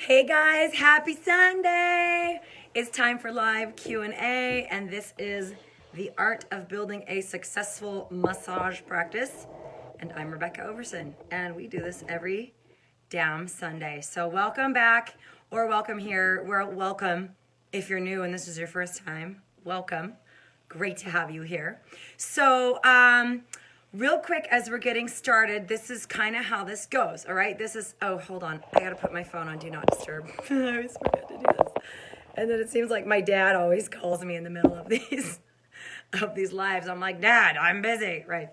Hey guys, happy Sunday! It's time for live Q&A, and this is the art of building a successful massage practice. And I'm Rebecca Overson, and we do this every damn Sunday. So welcome back, or welcome here. We're welcome if you're new and this is your first time. Welcome. Great to have you here. So, real quick, as we're getting started, this is kind of how this goes, all right? This is, oh, hold on. I got to put my phone on Do Not Disturb. I always forget to do this. And then it seems like my dad always calls me in the middle of these lives. I'm like, Dad, I'm busy, right?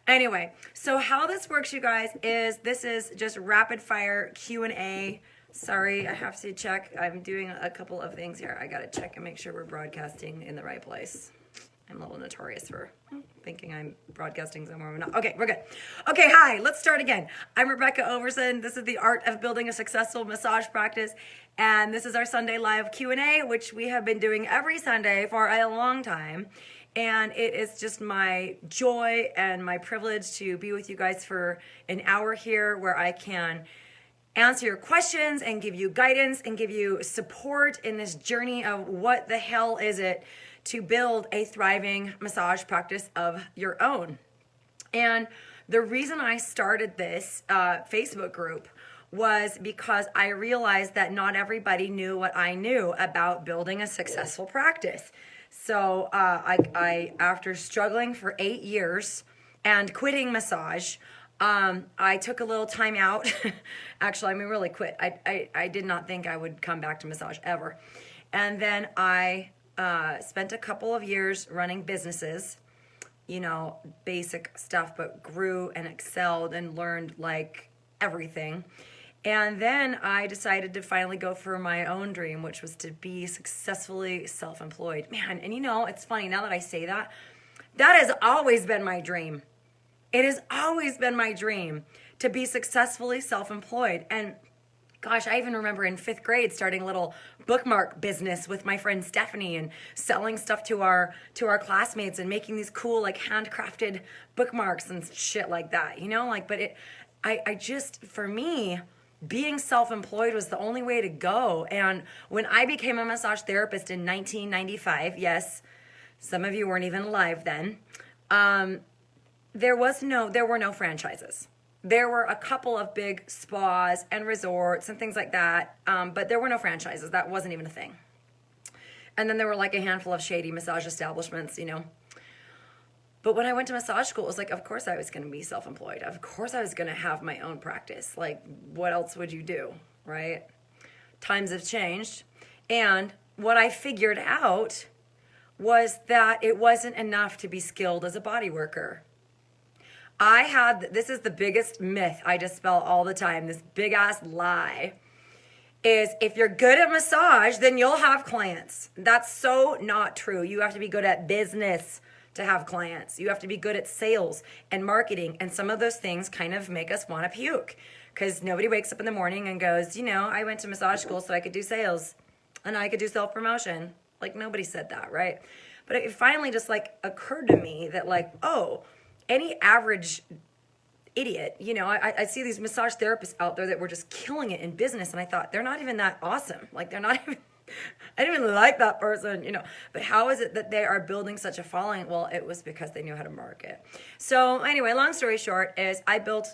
Anyway, so how this works, you guys, is this is just rapid fire Q&A. Sorry, I have to check. I'm doing a couple of things here. I got to check and make sure we're broadcasting in the right place. I'm a little notorious for thinking I'm broadcasting somewhere I'm not. Okay, we're good. Okay, hi, let's start again. I'm Rebecca Overson. This is the art of building a successful massage practice. And this is our Sunday live Q&A, which we have been doing every Sunday for a long time. And it is just my joy and my privilege to be with you guys for an hour here where I can answer your questions and give you guidance and give you support in this journey of what the hell is it to build a thriving massage practice of your own. And the reason I started this Facebook group was because I realized that not everybody knew what I knew about building a successful practice. So I after struggling for 8 years and quitting massage, I took a little time out. Actually, I mean, really quit. I did not think I would come back to massage ever. And then I spent a couple of years running businesses, you know, basic stuff, but grew and excelled and learned like everything. And then I decided to finally go for my own dream, which was to be successfully self-employed. Man, and you know, it's funny, now that I say that, that has always been my dream. It has always been my dream to be successfully self-employed. And gosh, I even remember in 5th grade starting a little bookmark business with my friend Stephanie and selling stuff to our classmates and making these cool like handcrafted bookmarks and shit like that, you know, like, but I just, for me, being self-employed was the only way to go. And when I became a massage therapist in 1995, yes, some of you weren't even alive then, there were no franchises. There were a couple of big spas and resorts and things like that, but there were no franchises. That wasn't even a thing. And then there were like a handful of shady massage establishments, you know. But when I went to massage school, it was like, of course I was going to be self-employed. Of course I was going to have my own practice. Like, what else would you do, right? Times have changed. And what I figured out was that it wasn't enough to be skilled as a body worker. This is the biggest myth I dispel all the time, this big ass lie, is if you're good at massage, then you'll have clients. That's so not true. You have to be good at business to have clients. You have to be good at sales and marketing, and some of those things kind of make us want to puke because nobody wakes up in the morning and goes, you know, I went to massage school so I could do sales and I could do self-promotion. Like, nobody said that, right? But it finally just like occurred to me that like, oh, any average idiot, you know, I see these massage therapists out there that were just killing it in business, and I thought, they're not even that awesome. Like, they're not even, I didn't even like that person, you know. But how is it that they are building such a following? Well, it was because they knew how to market. So anyway, long story short is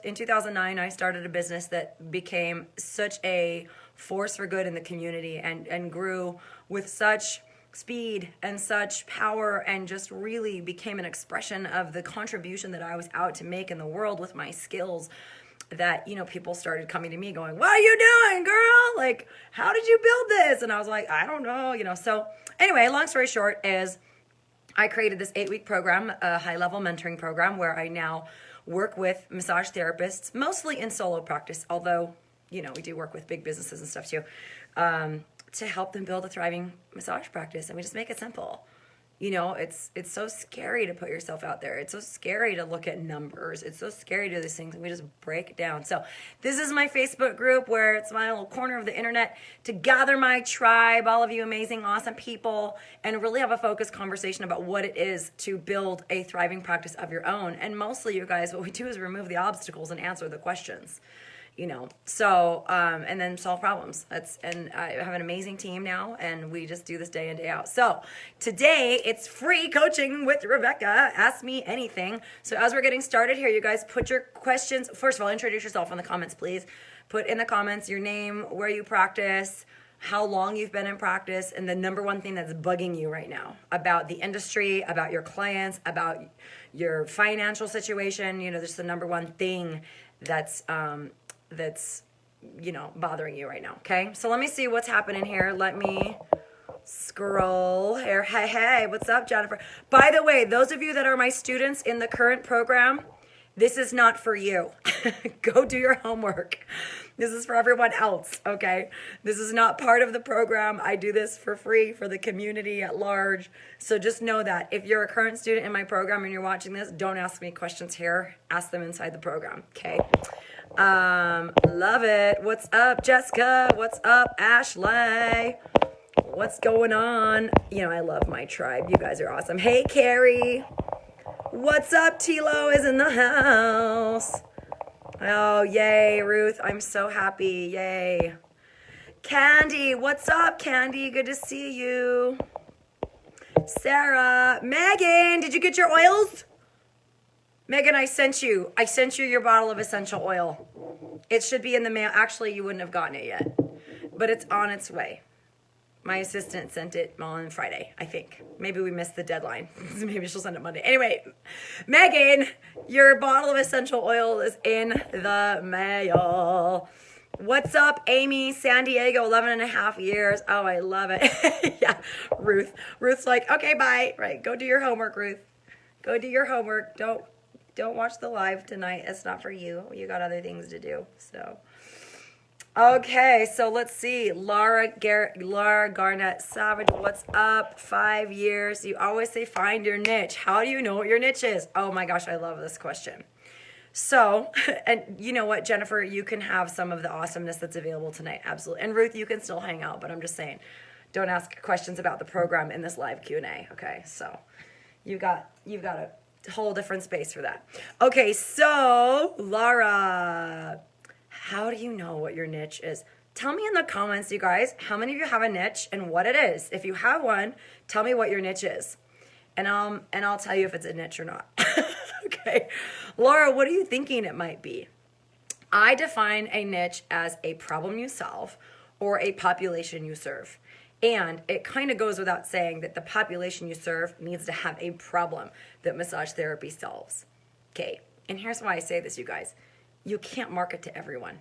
in 2009, I started a business that became such a force for good in the community and grew with such speed and such power and just really became an expression of the contribution that I was out to make in the world with my skills, that, you know, people started coming to me going, what are you doing, girl? Like, how did you build this? And I was like, I don't know, you know. So anyway, long story short is I created this 8-week program, a high-level mentoring program, where I now work with massage therapists, mostly in solo practice, although, you know, we do work with big businesses and stuff too, to help them build a thriving massage practice. And we just make it simple. You know, it's so scary to put yourself out there. It's so scary to look at numbers. It's so scary to do these things, and we just break it down. So this is my Facebook group, where it's my little corner of the internet to gather my tribe, all of you amazing, awesome people, and really have a focused conversation about what it is to build a thriving practice of your own. And mostly, you guys, what we do is remove the obstacles and answer the questions. So, and then solve problems. And I have an amazing team now, and we just do this day in, day out. So today it's free coaching with Rebecca. Ask me anything. So as we're getting started here, you guys put your questions. First of all, introduce yourself in the comments, please. Put in the comments your name, where you practice, how long you've been in practice, and the number one thing that's bugging you right now about the industry, about your clients, about your financial situation. Just the number one thing that's bothering you right now. Okay, so let me see what's happening here. Let me scroll here. Hey, what's up, Jennifer? By the way, those of you that are my students in the current program, this is not for you. Go do your homework. This is for everyone else, okay? This is not part of the program. I do this for free for the community at large. So just know that if you're a current student in my program and you're watching this, don't ask me questions here. Ask them inside the program, okay? Love it. What's up, Jessica? What's up, Ashley? What's going on? I love my tribe. You guys are awesome. Hey, Carrie. What's up? Tilo is in the house. Oh, yay, Ruth. I'm so happy. Yay. Candy. What's up, Candy? Good to see you. Sarah. Megan, did you get your oils? Megan, I sent you your bottle of essential oil. It should be in the mail. Actually, you wouldn't have gotten it yet, but it's on its way. My assistant sent it on Friday, I think. Maybe we missed the deadline. Maybe she'll send it Monday. Anyway, Megan, your bottle of essential oil is in the mail. What's up, Amy? San Diego, 11 and a half years. Oh, I love it. Yeah, Ruth. Ruth's like, okay, bye. Right, go do your homework, Ruth. Go do your homework. Don't watch the live tonight. It's not for you. You got other things to do, so... Okay, so let's see. Laura Garnett Savage, what's up? 5 years. You always say find your niche. How do you know what your niche is? Oh my gosh, I love this question. So, and you know what, Jennifer, you can have some of the awesomeness that's available tonight. Absolutely. And Ruth, you can still hang out, but I'm just saying, don't ask questions about the program in this live Q&A. Okay, so you got a whole different space for that. Okay, so Laura, how do you know what your niche is? Tell me in the comments, you guys, how many of you have a niche and what it is. If you have one, tell me what your niche is. And I'll tell you if it's a niche or not. Okay. Laura, what are you thinking it might be? I define a niche as a problem you solve or a population you serve. And it kind of goes without saying that the population you serve needs to have a problem that massage therapy solves. Okay. And here's why I say this, you guys. You can't market to everyone.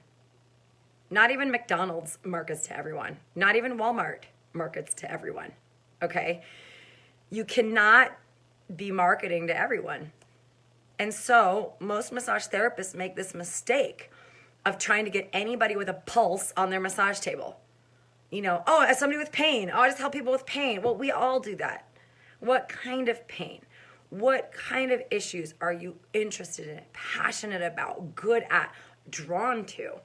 Not even McDonald's markets to everyone. Not even Walmart markets to everyone. Okay? You cannot be marketing to everyone. And so most massage therapists make this mistake of trying to get anybody with a pulse on their massage table. As somebody with pain. I just help people with pain. Well, we all do that. What kind of pain? What kind of issues are you interested in, passionate about, good at, drawn to?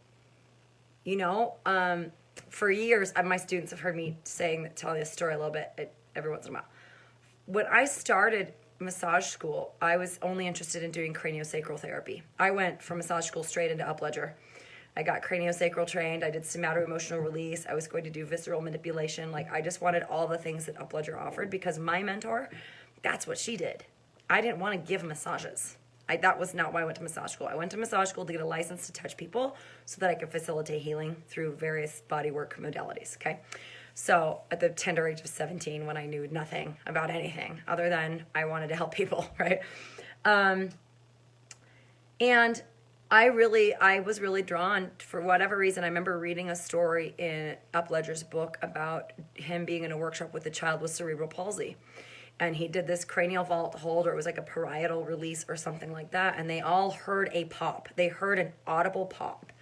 For years, my students have heard me telling this story a little bit every once in a while. When I started massage school, I was only interested in doing craniosacral therapy. I went from massage school straight into Upledger. I got craniosacral trained. I did somatoemotional release. I was going to do visceral manipulation. I just wanted all the things that Upledger offered because my mentor, that's what she did. I didn't want to give massages. That was not why I went to massage school. I went to massage school to get a license to touch people so that I could facilitate healing through various bodywork modalities, okay? So at the tender age of 17, when I knew nothing about anything other than I wanted to help people, right? And I was really drawn, for whatever reason. I remember reading a story in Upledger's book about him being in a workshop with a child with cerebral palsy. And he did this cranial vault hold, or it was like a parietal release or something like that. And they all heard a pop. They heard an audible pop.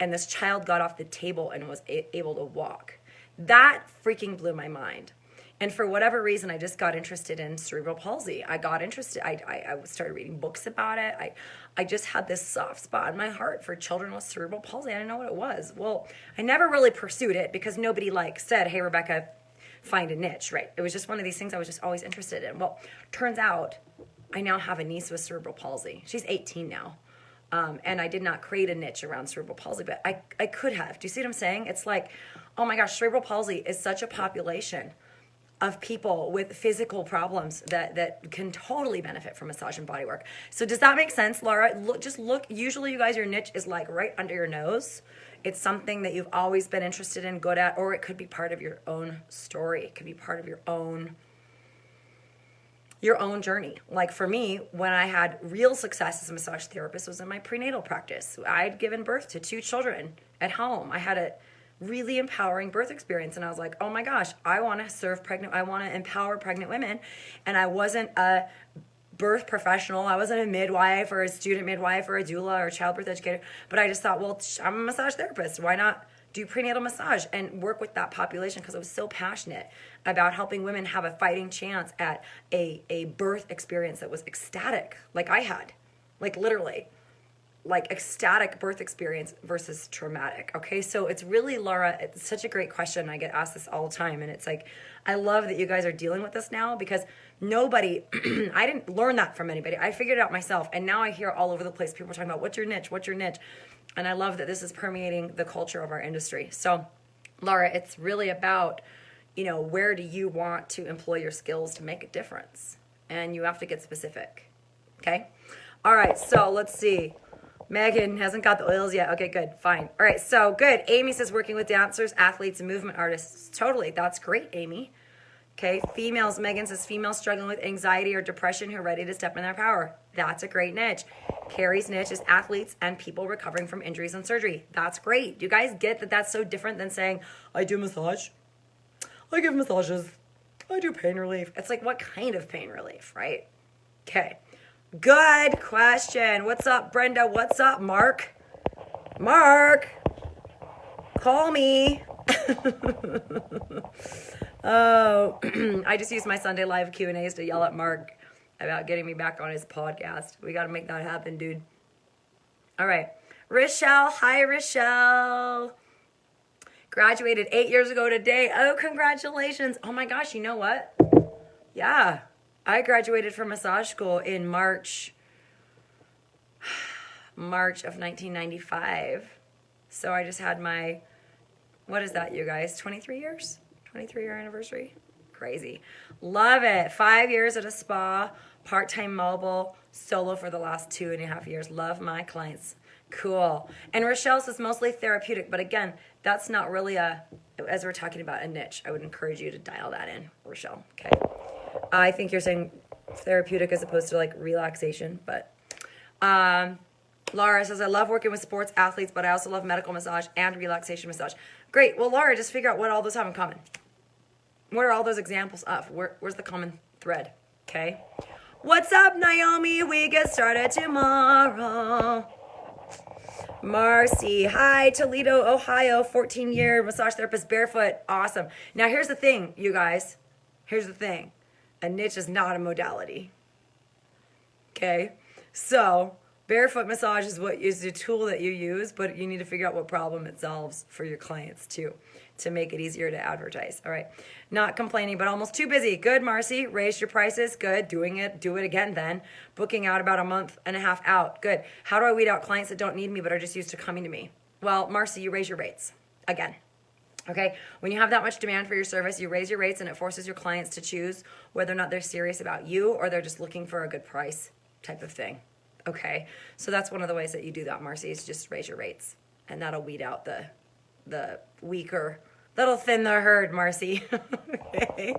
And this child got off the table and was able to walk. That freaking blew my mind. And for whatever reason, I just got interested in cerebral palsy. I got interested. I started reading books about it. I just had this soft spot in my heart for children with cerebral palsy. I didn't know what it was. Well, I never really pursued it because nobody said, hey, Rebecca, find a niche, right? It was just one of these things I was just always interested in. Well, turns out I now have a niece with cerebral palsy. She's 18 now. And I did not create a niche around cerebral palsy, but I could have. Do you see what I'm saying? It's like, oh my gosh, cerebral palsy is such a population of people with physical problems that can totally benefit from massage and body work. So does that make sense, Laura? Look, usually you guys, your niche is like right under your nose. It's something that you've always been interested in, good at, or it could be part of your own story. It could be part of your own journey. Like for me, when I had real success as a massage therapist was in my prenatal practice. I'd given birth to 2 children at home. I had a really empowering birth experience, and I was like, oh my gosh, I want to empower pregnant women. And I wasn't a birth professional. I wasn't a midwife or a student midwife or a doula or a childbirth educator, but I just thought, well, I'm a massage therapist. Why not do prenatal massage and work with that population? Because I was so passionate about helping women have a fighting chance at a birth experience that was ecstatic, like I had, like literally, like ecstatic birth experience versus traumatic. Okay, so it's really, Laura, it's such a great question. I get asked this all the time, and it's like, I love that you guys are dealing with this now, because nobody, I didn't learn that from anybody. I figured it out myself, and now I hear all over the place people talking about what's your niche, and I love that this is permeating the culture of our industry. So, Laura, it's really about, where do you want to employ your skills to make a difference? And you have to get specific, okay? All right, so let's see. Megan hasn't got the oils yet. Okay, good, fine. All right, so good. Amy says working with dancers, athletes, and movement artists. Totally, that's great, Amy. Okay, females, Megan says females struggling with anxiety or depression who are ready to step in their power. That's a great niche. Carrie's niche is athletes and people recovering from injuries and surgery. That's great. Do you guys get that that's so different than saying, I do massage, I give massages, I do pain relief. It's like, what kind of pain relief, right? Okay. Good question. What's up, Brenda? What's up, Mark? Mark, call me. Oh, I just used my Sunday live Q&As to yell at Mark about getting me back on his podcast. We got to make that happen, dude. All right. Rochelle. Hi, Rochelle. Graduated 8 years ago today. Oh, congratulations. Oh my gosh, you know what? Yeah. I graduated from massage school in March of 1995. So I just had my, what is that, you guys? 23 years? 23-year anniversary? Crazy. Love it. 5 years at a spa, part-time mobile, solo for the last 2.5 years. Love my clients. Cool. And Rochelle says mostly therapeutic, but again, that's not really as we're talking about a niche, I would encourage you to dial that in, Rochelle. Okay. I think you're saying therapeutic as opposed to like relaxation, but Laura says, I love working with sports athletes, but I also love medical massage and relaxation massage. Great. Well, Laura, just figure out what all those have in common. What are all those examples of? Where's the common thread? Okay. What's up, Naomi? We get started tomorrow. Marcy, hi, Toledo, Ohio, 14-year massage therapist, barefoot. Awesome. Now, here's the thing, you guys. Here's the thing. A niche is not a modality. Okay? So, barefoot massage is the tool that you use, but you need to figure out what problem it solves for your clients, too, to make it easier to advertise. All right. Not complaining, but almost too busy. Good, Marcy. Raised your prices. Good. Do it again then. Booking out about a month and a half out. Good. How do I weed out clients that don't need me but are just used to coming to me? Well, Marcy, you raise your rates. Again. Okay? When you have that much demand for your service, you raise your rates and it forces your clients to choose whether or not they're serious about you or they're just looking for a good price type of thing. Okay? So that's one of the ways that you do that, Marcy, is just raise your rates. And that'll weed out the weaker. That'll thin the herd, Marcy. Okay.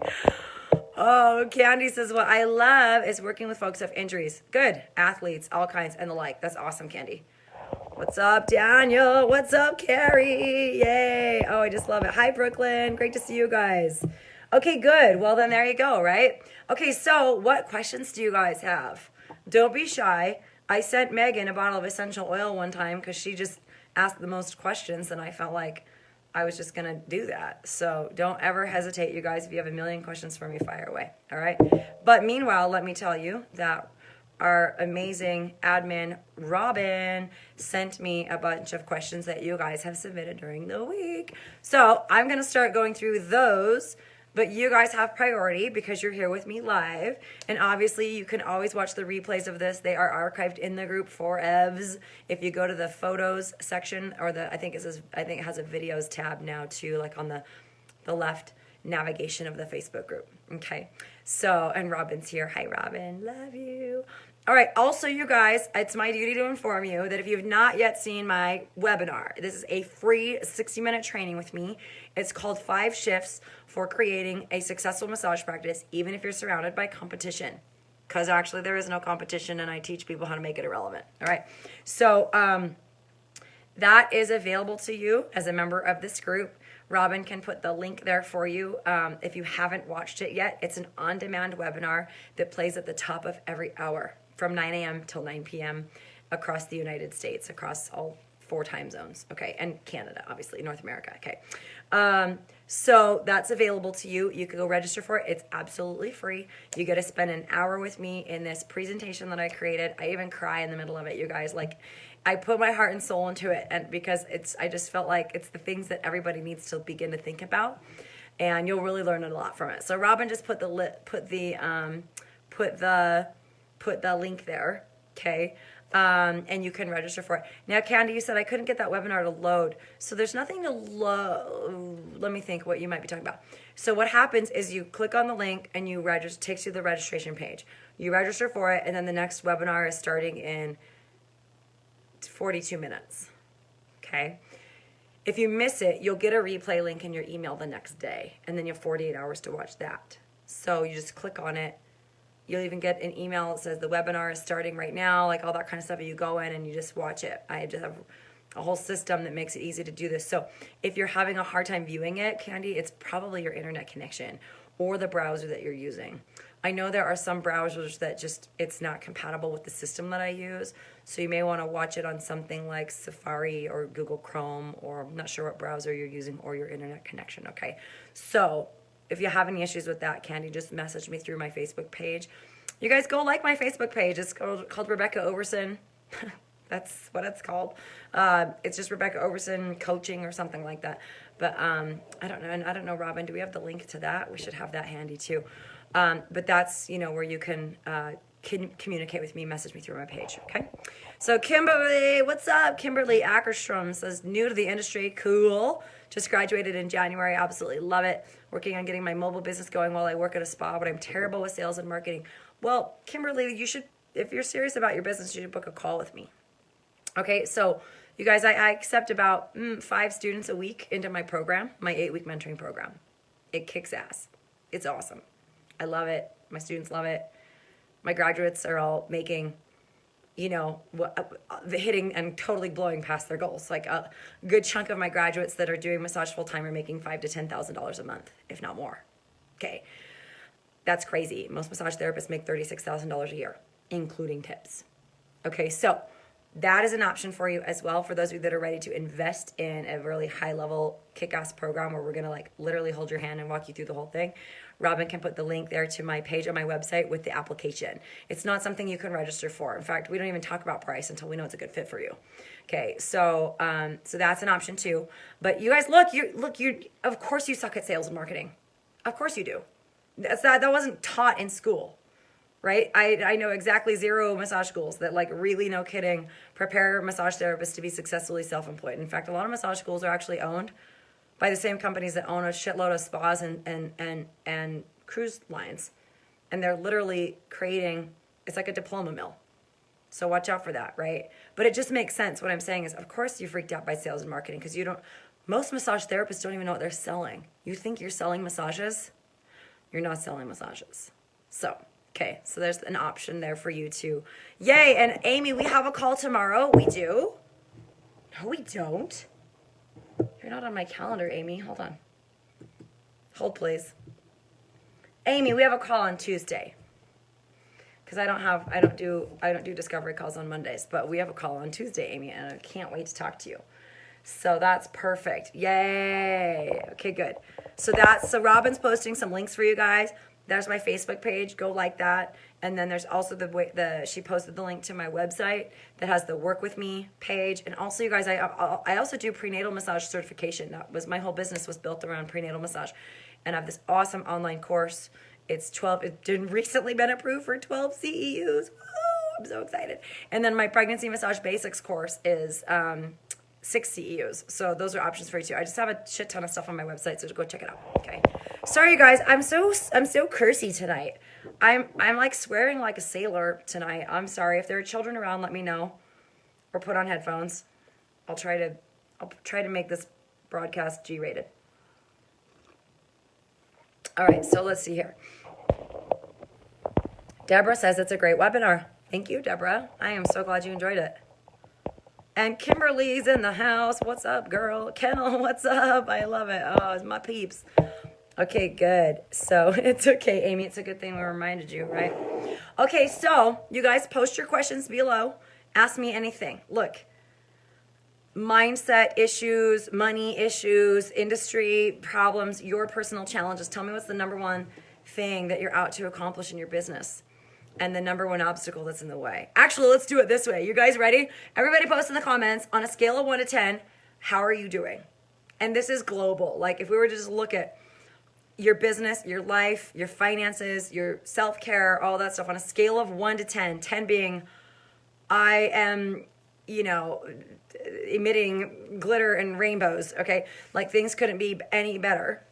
Oh, Candy says, what I love is working with folks who have injuries. Good. Athletes, all kinds, and the like. That's awesome, Candy. What's up, Daniel? What's up, Carrie? Yay. Oh, I just love it. Hi, Brooklyn. Great to see you guys. Okay, good. Well, then there you go, right? Okay, so what questions do you guys have? Don't be shy. I sent Megan a bottle of essential oil one time because she just asked the most questions, and I felt like I was just going to do that. So don't ever hesitate, you guys. If you have a million questions for me, fire away. All right? But meanwhile, let me tell you that our amazing admin, Robin, sent me a bunch of questions that you guys have submitted during the week. So I'm going to start going through those But you guys have priority because you're here with me live. And obviously, you can always watch the replays of this. They are archived in the group for EVs. If you go to the photos section, or I think it has a videos tab now too, like on the left navigation of the Facebook group. Okay. So, and Robin's here. Hi, Robin. Love you. All right. Also, you guys, it's my duty to inform you that if you've not yet seen my webinar, this is a free 60-minute training with me. It's called 5 Shifts for Creating a Successful Massage Practice, even if you're surrounded by competition. Because actually there is no competition, and I teach people how to make it irrelevant. All right. So that is available to you as a member of this group. Robin can put the link there for you. If you haven't watched it yet, it's an on-demand webinar that plays at the top of every hour from 9 a.m. till 9 p.m. across the United States, across all 4 time zones, okay, and Canada, obviously, North America, okay. So that's available to you. You can go register for it. It's absolutely free. You get to spend an hour with me in this presentation that I created. I even cry in the middle of it, you guys. Like, I put my heart and soul into it, and because I just felt like it's the things that everybody needs to begin to think about, and you'll really learn a lot from it. So Robin just put the link there, okay? And you can register for it. Now, Candy, you said I couldn't get that webinar to load. So there's nothing to load. Let me think what you might be talking about. So what happens is you click on the link and you register, takes you to the registration page. You register for it, and then the next webinar is starting in 42 minutes, okay? If you miss it, you'll get a replay link in your email the next day, and then you have 48 hours to watch that. So you just click on it. You'll even get an email that says the webinar is starting right now, like all that kind of stuff. You go in and you just watch it. I just have a whole system that makes it easy to do this. So if you're having a hard time viewing it, Candy, it's probably your internet connection or the browser that you're using. I know there are some browsers that just, it's not compatible with the system that I use. So you may want to watch it on something like Safari or Google Chrome, or I'm not sure what browser you're using, or your internet connection, okay? So if you have any issues with that, Candy, just message me through my Facebook page. You guys go like my Facebook page. It's called Rebecca Overson. That's what it's called. It's just Rebecca Overson Coaching or something like that. But I don't know. And I don't know, Robin, do we have the link to that? We should have that handy too. But that's, where you can communicate with me, message me through my page, okay? So Kimberly, what's up? Kimberly Ackerstrom says, new to the industry, cool. Just graduated in January, absolutely love it. Working on getting my mobile business going while I work at a spa, but I'm terrible with sales and marketing. Well, Kimberly, you should, if you're serious about your business, you should book a call with me. Okay, so you guys, I accept about 5 students a week into my program, my 8-week mentoring program. It kicks ass. It's awesome. I love it. My students love it. My graduates are all making, hitting and totally blowing past their goals. Like a good chunk of my graduates that are doing massage full-time are making $5,000 to $10,000 a month, if not more. Okay, that's crazy. Most massage therapists make $36,000 a year, including tips. Okay, so that is an option for you as well, for those of you that are ready to invest in a really high-level kick-ass program where we're going to literally hold your hand and walk you through the whole thing. Robin can put the link there to my page on my website with the application. It's not something you can register for. In fact, we don't even talk about price until we know it's a good fit for you. Okay, so so that's an option too. But you guys, you of course you suck at sales and marketing. Of course you do. That wasn't taught in school. Right? I know exactly 0 massage schools that really, no kidding, prepare massage therapists to be successfully self-employed. In fact, a lot of massage schools are actually owned by the same companies that own a shitload of spas and cruise lines. And they're literally creating, it's like a diploma mill. So watch out for that, right? But it just makes sense. What I'm saying is, of course you freaked out by sales and marketing because most massage therapists don't even know what they're selling. You think you're selling massages? You're not selling massages. So, okay, so there's an option there for you too. Yay, and Amy, we have a call tomorrow. We do? No, we don't. You're not on my calendar, Amy. Hold on. Hold, please. Amy, we have a call on Tuesday. Because I don't do discovery calls on Mondays, but we have a call on Tuesday, Amy, and I can't wait to talk to you. So that's perfect. Yay. Okay, good. So Robin's posting some links for you guys. there's my Facebook page. Go like that. And then there's also she posted the link to my website that has the Work With Me page. And also, you guys, I also do prenatal massage certification. That was my whole business was built around prenatal massage. And I have this awesome online course. It's recently been approved for 12 CEUs. Woo, I'm so excited. And then my pregnancy massage basics course is 6 CEUs. So those are options for you too. I just have a shit ton of stuff on my website, so go check it out. Okay. Sorry, you guys. I'm so cursy tonight. I'm like swearing like a sailor tonight. I'm sorry. If there are children around, let me know, or put on headphones. I'll try to make this broadcast G-rated. All right, so let's see here. Deborah says it's a great webinar. Thank you, Deborah. I am so glad you enjoyed it. And Kimberly's in the house. What's up, girl? Kennel, what's up? I love it. Oh, it's my peeps. Okay, good. So it's okay, Amy. It's a good thing we reminded you, right? Okay, so you guys post your questions below. Ask me anything. Look, mindset issues, money issues, industry problems, your personal challenges. Tell me what's the number one thing that you're out to accomplish in your business and the number one obstacle that's in the way. Actually, let's do it this way. You guys ready? Everybody post in the comments on a scale of 1 to 10, how are you doing? And this is global. Like if we were to just look at your business, your life, your finances, your self-care, all that stuff on a scale of 1 to 10, 10 being I am, emitting glitter and rainbows, okay? Like things couldn't be any better.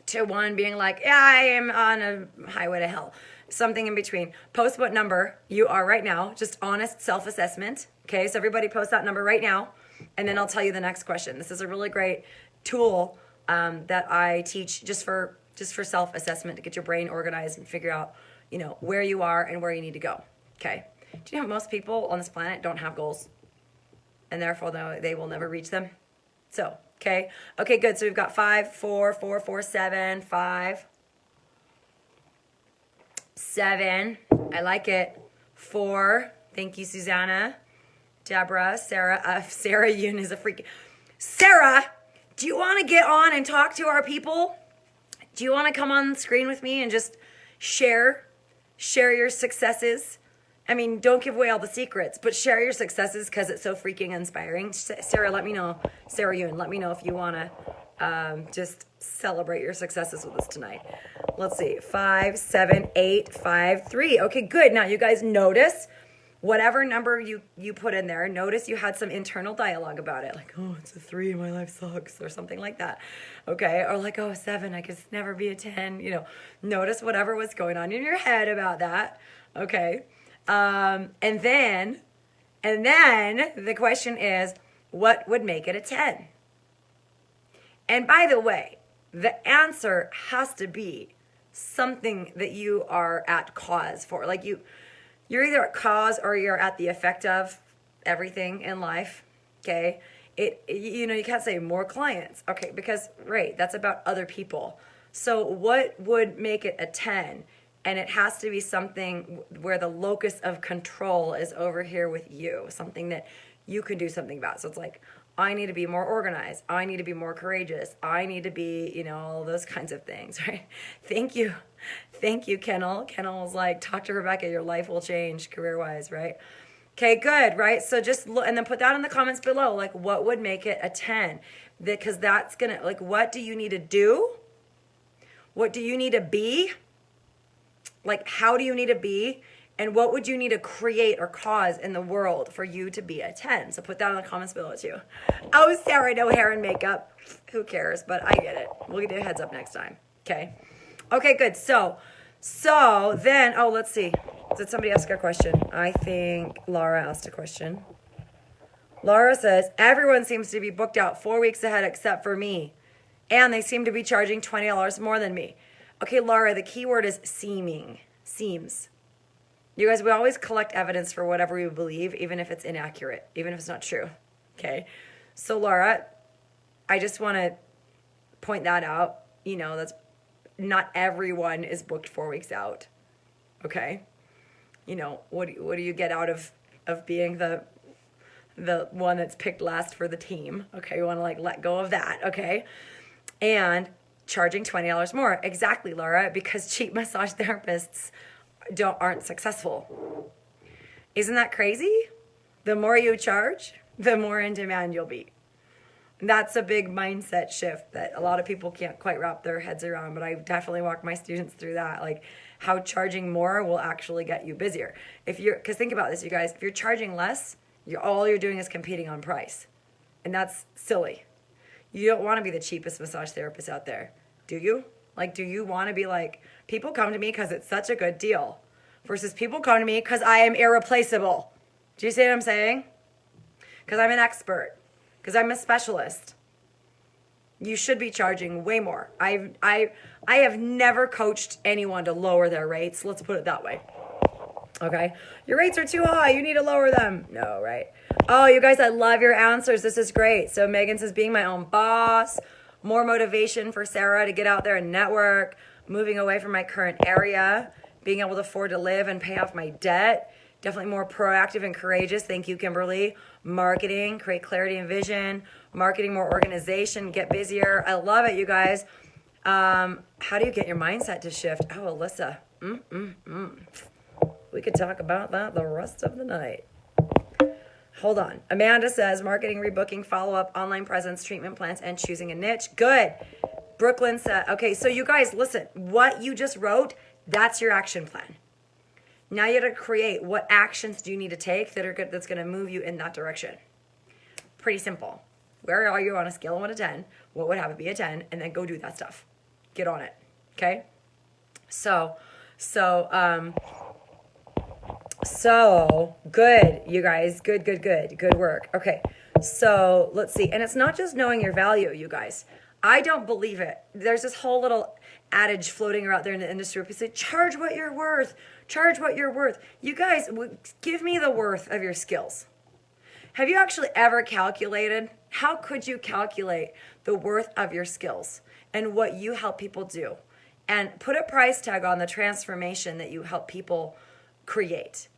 To 1 being like, yeah, I am on a highway to hell. Something in between. Post what number you are right now. Just honest self-assessment. Okay, so everybody post that number right now. And then I'll tell you the next question. This is a really great tool that I teach just for self-assessment to get your brain organized and figure out, where you are and where you need to go. Okay. Do you know most people on this planet don't have goals? And therefore they will never reach them. So, okay, good. So we've got 5, 4, 4, 4, 7, 5, 7. I like it. 4. Thank you, Susanna, Deborah, Sarah. Sarah Yoon is a freak. Sarah, do you want to get on and talk to our people? Do you want to come on the screen with me and just share your successes? I mean, don't give away all the secrets, but share your successes because it's so freaking inspiring. Sarah, let me know. Sarah Yoon, let me know if you want to just celebrate your successes with us tonight. Let's see. 5, 7, 8, 5, 3. Okay, good. Now, you guys notice whatever number you put in there, notice you had some internal dialogue about it. Like, oh, it's a 3, my life sucks, or something like that. Okay, or like, oh, 7, I could never be a 10. Notice whatever was going on in your head about that. Okay. And then the question is, what would make it a 10? And by the way, the answer has to be something that you are at cause for. Like you're either at cause or you're at the effect of everything in life. Okay. You can't say more clients. Okay. Because right. That's about other people. So what would make it a 10? And it has to be something where the locus of control is over here with you, something that you can do something about. So it's like, I need to be more organized. I need to be more courageous. I need to be, all those kinds of things, right? Thank you. Thank you, Kennel. Kennel was like, talk to Rebecca, your life will change career-wise, right? Okay, good, right? So just look, and then put that in the comments below, like what would make it a 10? Because that's going to, like, what do you need to do? What do you need to be? Like, how do you need to be? And what would you need to create or cause in the world for you to be a 10? So put that in the comments below too. Oh, Sarah, no hair and makeup. Who cares? But I get it. We'll get a heads up next time. Okay. Okay, good. So then, let's see. Did somebody ask a question? I think Laura asked a question. Laura says, everyone seems to be booked out 4 weeks ahead except for me. And they seem to be charging $20 more than me. Okay, Laura, the key word is seems. You guys, we always collect evidence for whatever we believe, even if it's inaccurate, even if it's not true. Okay? So, Laura, I just want to point that out. That's not everyone is booked 4 weeks out. Okay? What do you get out of being the one that's picked last for the team? Okay, you want to let go of that, okay? And charging $20 more. Exactly, Laura, because cheap massage therapists aren't successful. Isn't that crazy? The more you charge, the more in demand you'll be. That's a big mindset shift that a lot of people can't quite wrap their heads around, but I definitely walk my students through that, like how charging more will actually get you busier. Because think about this, you guys, if you're charging less, all you're doing is competing on price. And that's silly. You don't want to be the cheapest massage therapist out there, do you? Like, do you want to be like, people come to me because it's such a good deal versus people come to me because I am irreplaceable? Do you see what I'm saying? Because I'm an expert. Because I'm a specialist. You should be charging way more. I have never coached anyone to lower their rates. Let's put it that way. Okay? Your rates are too high. You need to lower them. No, right? Oh, you guys, I love your answers. This is great. So Megan says, being my own boss, more motivation for Sarah to get out there and network, moving away from my current area, being able to afford to live and pay off my debt. Definitely more proactive and courageous. Thank you, Kimberly. Marketing, create clarity and vision. Marketing, more organization, get busier. I love it, you guys. How do you get your mindset to shift? Oh, Alyssa. We could talk about that the rest of the night. Hold on. Amanda says, marketing, rebooking, follow-up, online presence, treatment plans, and choosing a niche. Good. Brooklyn said, okay, so you guys, listen. What you just wrote, that's your action plan. Now you got to create what actions do you need to take that's going to move you in that direction. Pretty simple. Where are you on a scale of 1 to 10? What would have it be a 10? And then go do that stuff. Get on it. Okay? So good, you guys. Good work. Okay. So let's see. And it's not just knowing your value, you guys. I don't believe it. There's this whole little adage floating around there in the industry. People say, charge what you're worth. Charge what you're worth. You guys, give me the worth of your skills. Have you actually ever calculated? How could you calculate the worth of your skills and what you help people do? And put a price tag on the transformation that you help people create.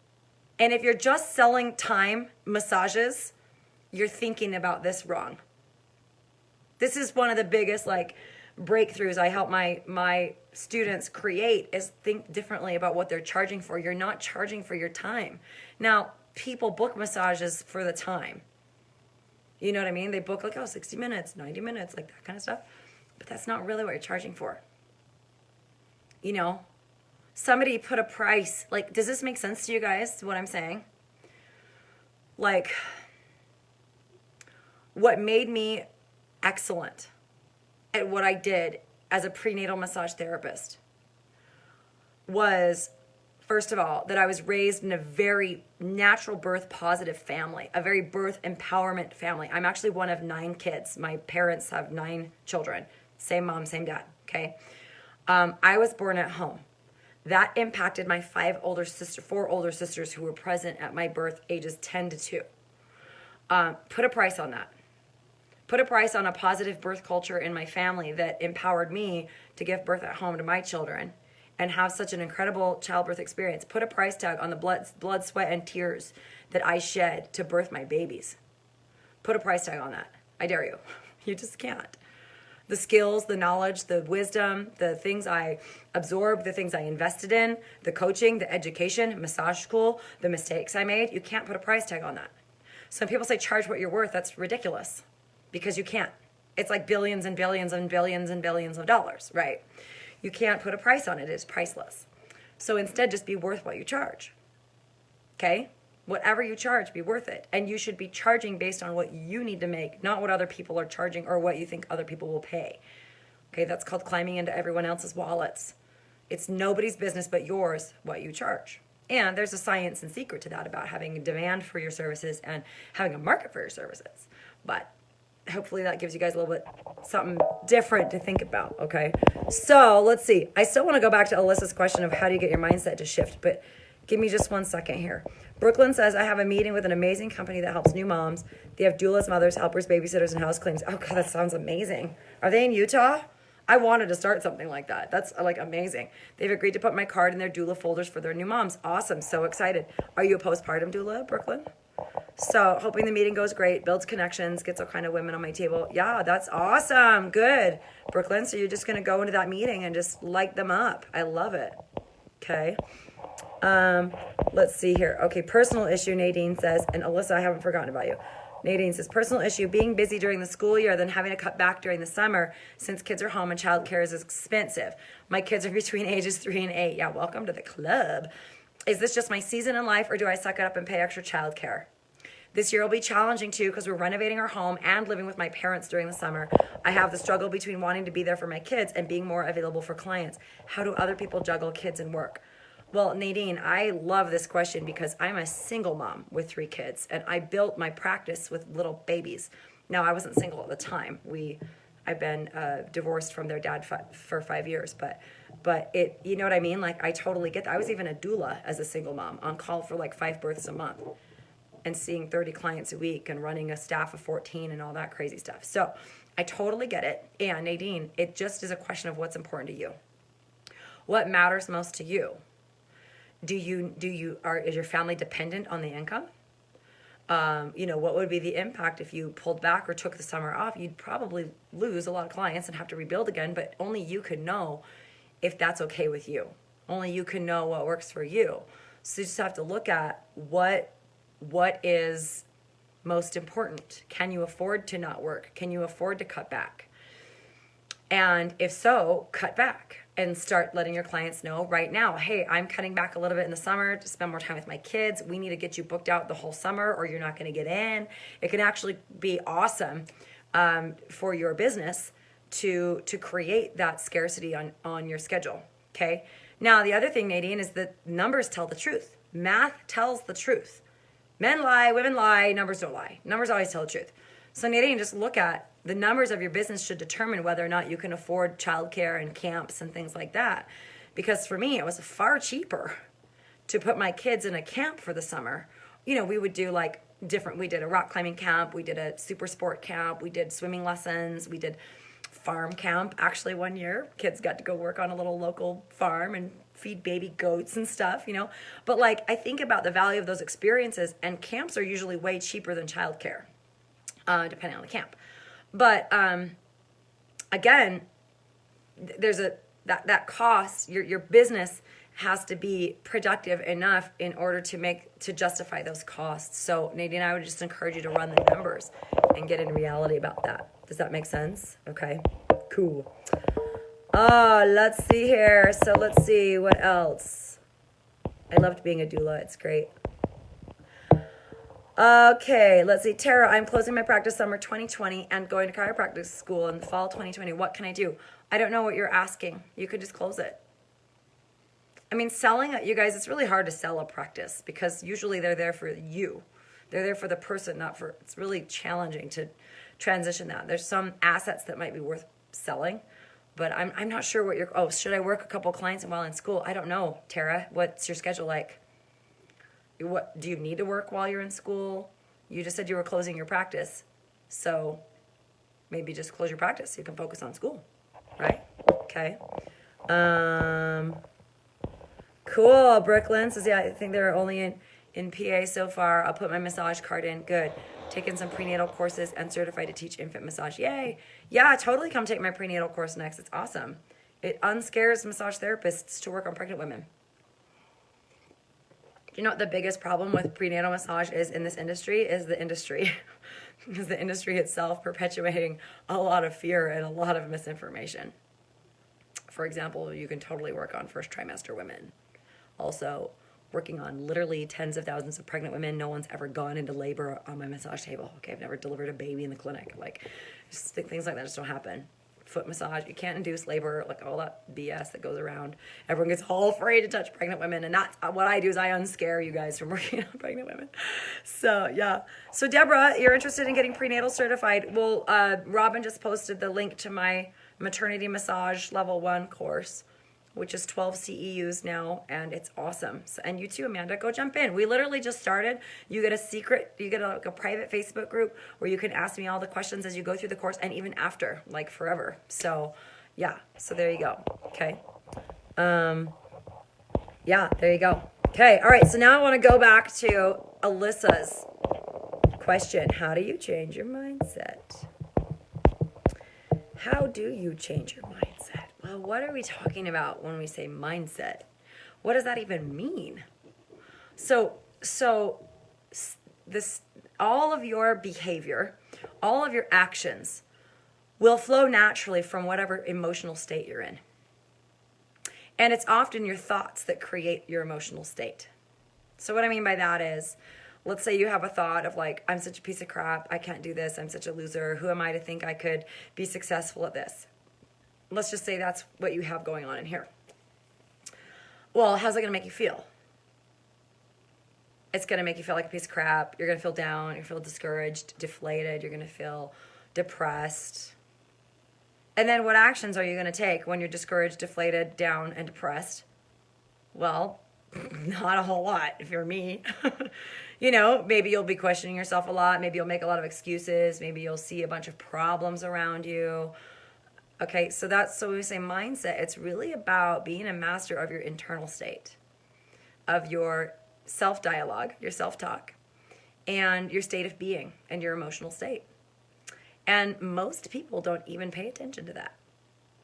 And if you're just selling time massages, you're thinking about this wrong. This is one of the biggest breakthroughs I help my students create is think differently about what they're charging for. You're not charging for your time. Now, people book massages for the time. You know what I mean? They book 60 minutes, 90 minutes, like that kind of stuff. But that's not really what you're charging for. You know, somebody put a price. Does this make sense to you guys, what I'm saying? What made me excellent at what I did as a prenatal massage therapist was, first of all, that I was raised in a very natural birth positive family, a very birth empowerment family. I'm actually one of 9 kids. My parents have 9 children. Same mom, same dad, okay? I was born at home. That impacted my 4 older sisters who were present at my birth, ages 10 to 2. Put a price on that. Put a price on a positive birth culture in my family that empowered me to give birth at home to my children and have such an incredible childbirth experience. Put a price tag on the blood, sweat, and tears that I shed to birth my babies. Put a price tag on that. I dare you. You just can't. The skills, the knowledge, the wisdom, the things I absorbed, the things I invested in, the coaching, the education, massage school, the mistakes I made, you can't put a price tag on that. So when people say charge what you're worth, that's ridiculous. Because you can't. It's like billions and billions and billions and billions of dollars, right? You can't put a price on it. It's priceless. So instead, just be worth what you charge. Okay? Whatever you charge, be worth it. And you should be charging based on what you need to make, not what other people are charging or what you think other people will pay. Okay? That's called climbing into everyone else's wallets. It's nobody's business but yours what you charge. And there's a science and secret to that about having a demand for your services and having a market for your services. But hopefully that gives you guys a little bit something different to think about, okay? So let's see. I still want to go back to Alyssa's question of how do you get your mindset to shift, but give me just 1 second here. Brooklyn says, I have a meeting with an amazing company that helps new moms. They have doulas, mothers, helpers, babysitters, and house cleans. Oh, God, that sounds amazing. Are they in Utah? I wanted to start something like that. That's amazing. They've agreed to put my card in their doula folders for their new moms. Awesome. So excited. Are you a postpartum doula, Brooklyn? So hoping the meeting goes great, builds connections, gets all kind of women on my table. Yeah, that's awesome. Good. Brooklyn, so you're just going to go into that meeting and just light them up. I love it. Okay. Let's see here. Okay, personal issue, Nadine says, and Alyssa, I haven't forgotten about you. Nadine says, personal issue, being busy during the school year, then having to cut back during the summer since kids are home and childcare is expensive. My kids are between ages 3 and 8. Yeah, welcome to the club. Is this just my season in life, or do I suck it up and pay extra childcare? This year will be challenging too because we're renovating our home and living with my parents during the summer. I have the struggle between wanting to be there for my kids and being more available for clients. How do other people juggle kids and work? Well, Nadine, I love this question because I'm a single mom with 3 kids, and I built my practice with little babies. Now, I wasn't single at the time. I've been divorced from their dad for 5 years, but it, you know what I mean? Like, I totally get that. I was even a doula as a single mom, on call for like 5 births a month, and seeing 30 clients a week and running a staff of 14 and all that crazy stuff. So I totally get it. And Nadine, it just is a question of what's important to you. What matters most to you? Is your family dependent on the income? What would be the impact if you pulled back or took the summer off? You'd probably lose a lot of clients and have to rebuild again, but only you could know if that's okay with you. Only you can know what works for you. So you just have to look at what is most important. Can you afford to not work? Can you afford to cut back? And if so, cut back and start letting your clients know right now, hey, I'm cutting back a little bit in the summer to spend more time with my kids. We need to get you booked out the whole summer or you're not going to get in. It can actually be awesome for your business to create that scarcity on your schedule, okay? Now, the other thing, Nadine, is that numbers tell the truth. Math tells the truth. Men lie, women lie, numbers don't lie. Numbers always tell the truth. So Nadine, just look at the numbers of your business should determine whether or not you can afford childcare and camps and things like that. Because for me, it was far cheaper to put my kids in a camp for the summer. We would do we did a rock climbing camp, we did a super sport camp, we did swimming lessons, we did farm camp. Actually, one year, kids got to go work on a little local farm and feed baby goats and stuff, But I think about the value of those experiences, and camps are usually way cheaper than childcare, depending on the camp. But again, there's that cost. Your business has to be productive enough in order to justify those costs. So Nadine, I would just encourage you to run the numbers and get in reality about that. Does that make sense? Okay, cool. Let's see here. So let's see what else. I loved being a doula. It's great. Okay, let's see. Tara, I'm closing my practice summer 2020 and going to chiropractic school in the fall 2020. What can I do? I don't know what you're asking. You could just close it. I mean, selling it, you guys, it's really hard to sell a practice because usually they're there for you. They're there for the person, not for, it's really challenging to transition that. There's some assets that might be worth selling, but I'm not sure what should I work a couple clients while in school? I don't know, Tara. What's your schedule like? What do you need to work while you're in school? You just said you were closing your practice. So maybe just close your practice so you can focus on school, right? Okay. Cool. Brooklyn says, yeah, I think they're only in PA so far. I'll put my massage card in. Good. Taken some prenatal courses and certified to teach infant massage. Yay. Yeah, totally come take my prenatal course next. It's awesome. It unscares massage therapists to work on pregnant women. You know what the biggest problem with prenatal massage is in this industry is the industry. Because the industry itself perpetuating a lot of fear and a lot of misinformation. For example, you can totally work on first trimester women. Also, working on literally tens of thousands of pregnant women. No one's ever gone into labor on my massage table. Okay, I've never delivered a baby in the clinic. Just things like that just don't happen. Foot massage, you can't induce labor, all that BS that goes around. Everyone gets all afraid to touch pregnant women, and that's what I do is I unscare you guys from working on pregnant women. So yeah. So Deborah, you're interested in getting prenatal certified. Well, Robin just posted the link to my maternity massage level 1 course, which is 12 CEUs now, and it's awesome. So, and you too, Amanda, go jump in. We literally just started. You get a private Facebook group where you can ask me all the questions as you go through the course and even after, forever. So yeah, so there you go. Okay. Yeah, there you go. Okay, all right, so now I want to go back to Alyssa's question, how do you change your mindset? How do you change your mindset? Well, what are we talking about when we say mindset? What does that even mean? So this, all of your behavior, all of your actions will flow naturally from whatever emotional state you're in. And it's often your thoughts that create your emotional state. So what I mean by that is, let's say you have a thought of like, I'm such a piece of crap, I can't do this, I'm such a loser, who am I to think I could be successful at this? Let's just say that's what you have going on in here. Well, how's it gonna make you feel? It's gonna make you feel like a piece of crap, you're gonna feel down, you're gonna feel discouraged, deflated, you're gonna feel depressed. And then what actions are you gonna take when you're discouraged, deflated, down, and depressed? Well, not a whole lot if you're me. You know, maybe you'll be questioning yourself a lot. Maybe you'll make a lot of excuses. Maybe you'll see a bunch of problems around you. Okay, so when we say mindset, it's really about being a master of your internal state, of your self-dialogue, your self-talk, and your state of being and your emotional state. And most people don't even pay attention to that.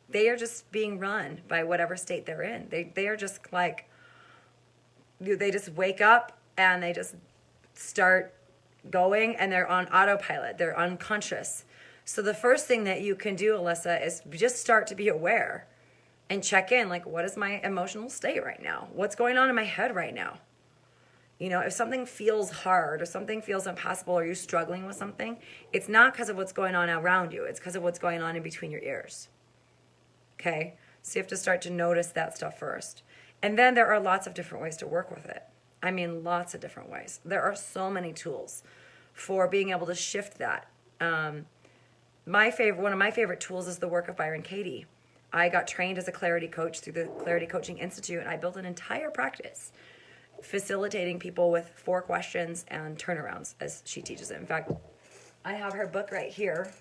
They are just being run by whatever state they're in. They are just like, they just wake up and they just start going and they're on autopilot. They're unconscious. So the first thing that you can do, Alyssa, is just start to be aware and check in. Like, what is my emotional state right now? What's going on in my head right now? You know, if something feels hard or something feels impossible or you're struggling with something, it's not because of what's going on around you. It's because of what's going on in between your ears. Okay? So you have to start to notice that stuff first. And then there are lots of different ways to work with it. I mean, lots of different ways. There are so many tools for being able to shift that. One of my favorite tools is the work of Byron Katie. I got trained as a clarity coach through the Clarity Coaching Institute, and I built an entire practice facilitating people with 4 questions and turnarounds as she teaches it. In fact, I have her book right here.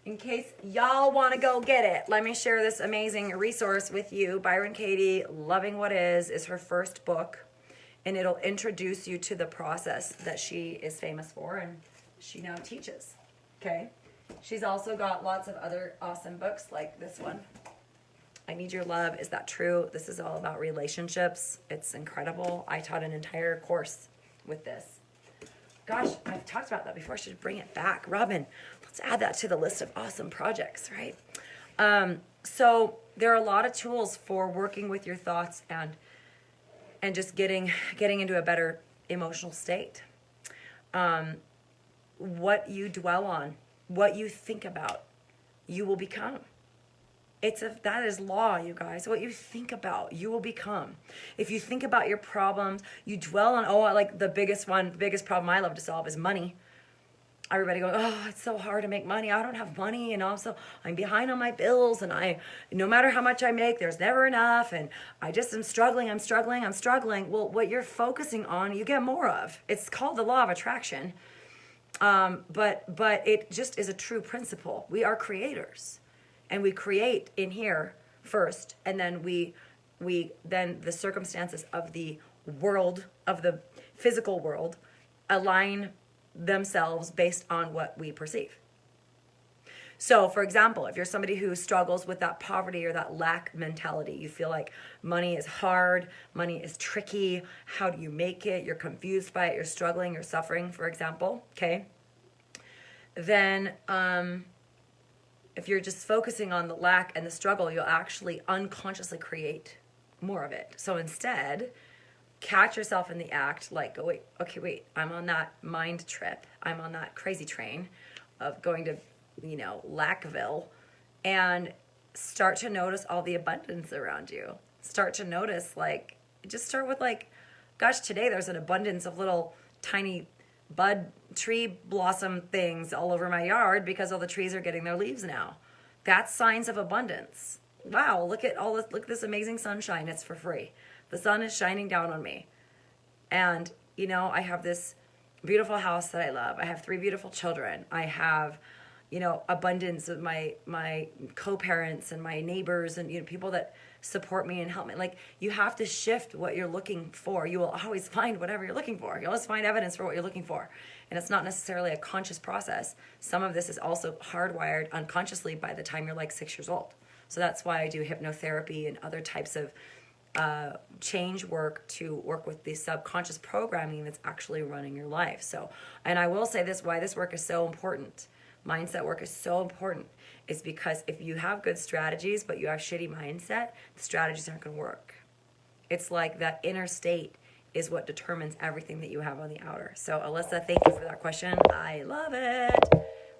In case y'all want to go get it, let me share this amazing resource with you. Byron Katie, Loving What Is her first book, and it'll introduce you to the process that she is famous for and she now teaches. Okay? She's also got lots of other awesome books like this one. I Need Your Love, Is That True? This is all about relationships. It's incredible. I taught an entire course with this. Gosh, I've talked about that before. I should bring it back. Robin, let's add that to the list of awesome projects, right? So there are a lot of tools for working with your thoughts and just getting into a better emotional state. What you dwell on, what you think about, you will become. That is law, you guys. What you think about, you will become. If you think about your problems, you dwell on, like the biggest problem I love to solve is money. Everybody goes, it's so hard to make money. I don't have money, and also I'm behind on my bills, and no matter how much I make, there's never enough, and I just am struggling. Well, what you're focusing on, you get more of. It's called the law of attraction, but it just is a true principle. We are creators. And we create in here first, and then then the circumstances of the world, of the physical world, align themselves based on what we perceive. So, for example, if you're somebody who struggles with that poverty or that lack mentality, you feel like money is hard, money is tricky, how do you make it? You're confused by it, you're struggling, you're suffering, for example, okay? Then, if you're just focusing on the lack and the struggle, you'll actually unconsciously create more of it. So instead, catch yourself in the act, like, wait, I'm on that mind trip. I'm on that crazy train of going to, Lackville, and start to notice all the abundance around you. Start to notice, just start with gosh, today there's an abundance of little tiny bud tree blossom things all over my yard because all the trees are getting their leaves now. That's signs of abundance. Wow, look at this amazing sunshine. It's for free. The sun is shining down on me. And, I have this beautiful house that I love. I have 3 beautiful children. I have, abundance of my co-parents and my neighbors and people that support me and help me. Like, you have to shift what you're looking for. You will always find whatever you're looking for. You always find evidence for what you're looking for. And it's not necessarily a conscious process. Some of this is also hardwired unconsciously by the time you're like 6 years old. So that's why I do hypnotherapy and other types of change work to work with the subconscious programming that's actually running your life. So, and I will say this, why this work is so important. Mindset work is so important is because if you have good strategies, but you have shitty mindset, the strategies aren't going to work. It's like that inner state is what determines everything that you have on the outer. So Alyssa, thank you for that question. I love it.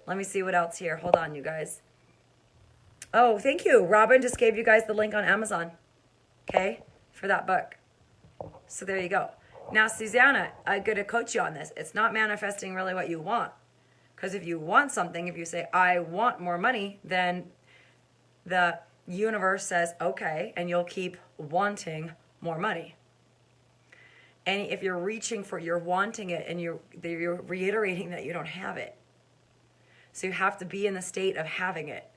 Let me see what else here. Hold on, you guys. Oh, thank you. Robin just gave you guys the link on Amazon. Okay, for that book. So there you go. Now, Susanna, I'm going to coach you on this. It's not manifesting really what you want. Because if you want something, if you say, I want more money, then the universe says, okay, and you'll keep wanting more money. And if you're reaching for, you're wanting it, and you're reiterating that you don't have it. So you have to be in the state of having it.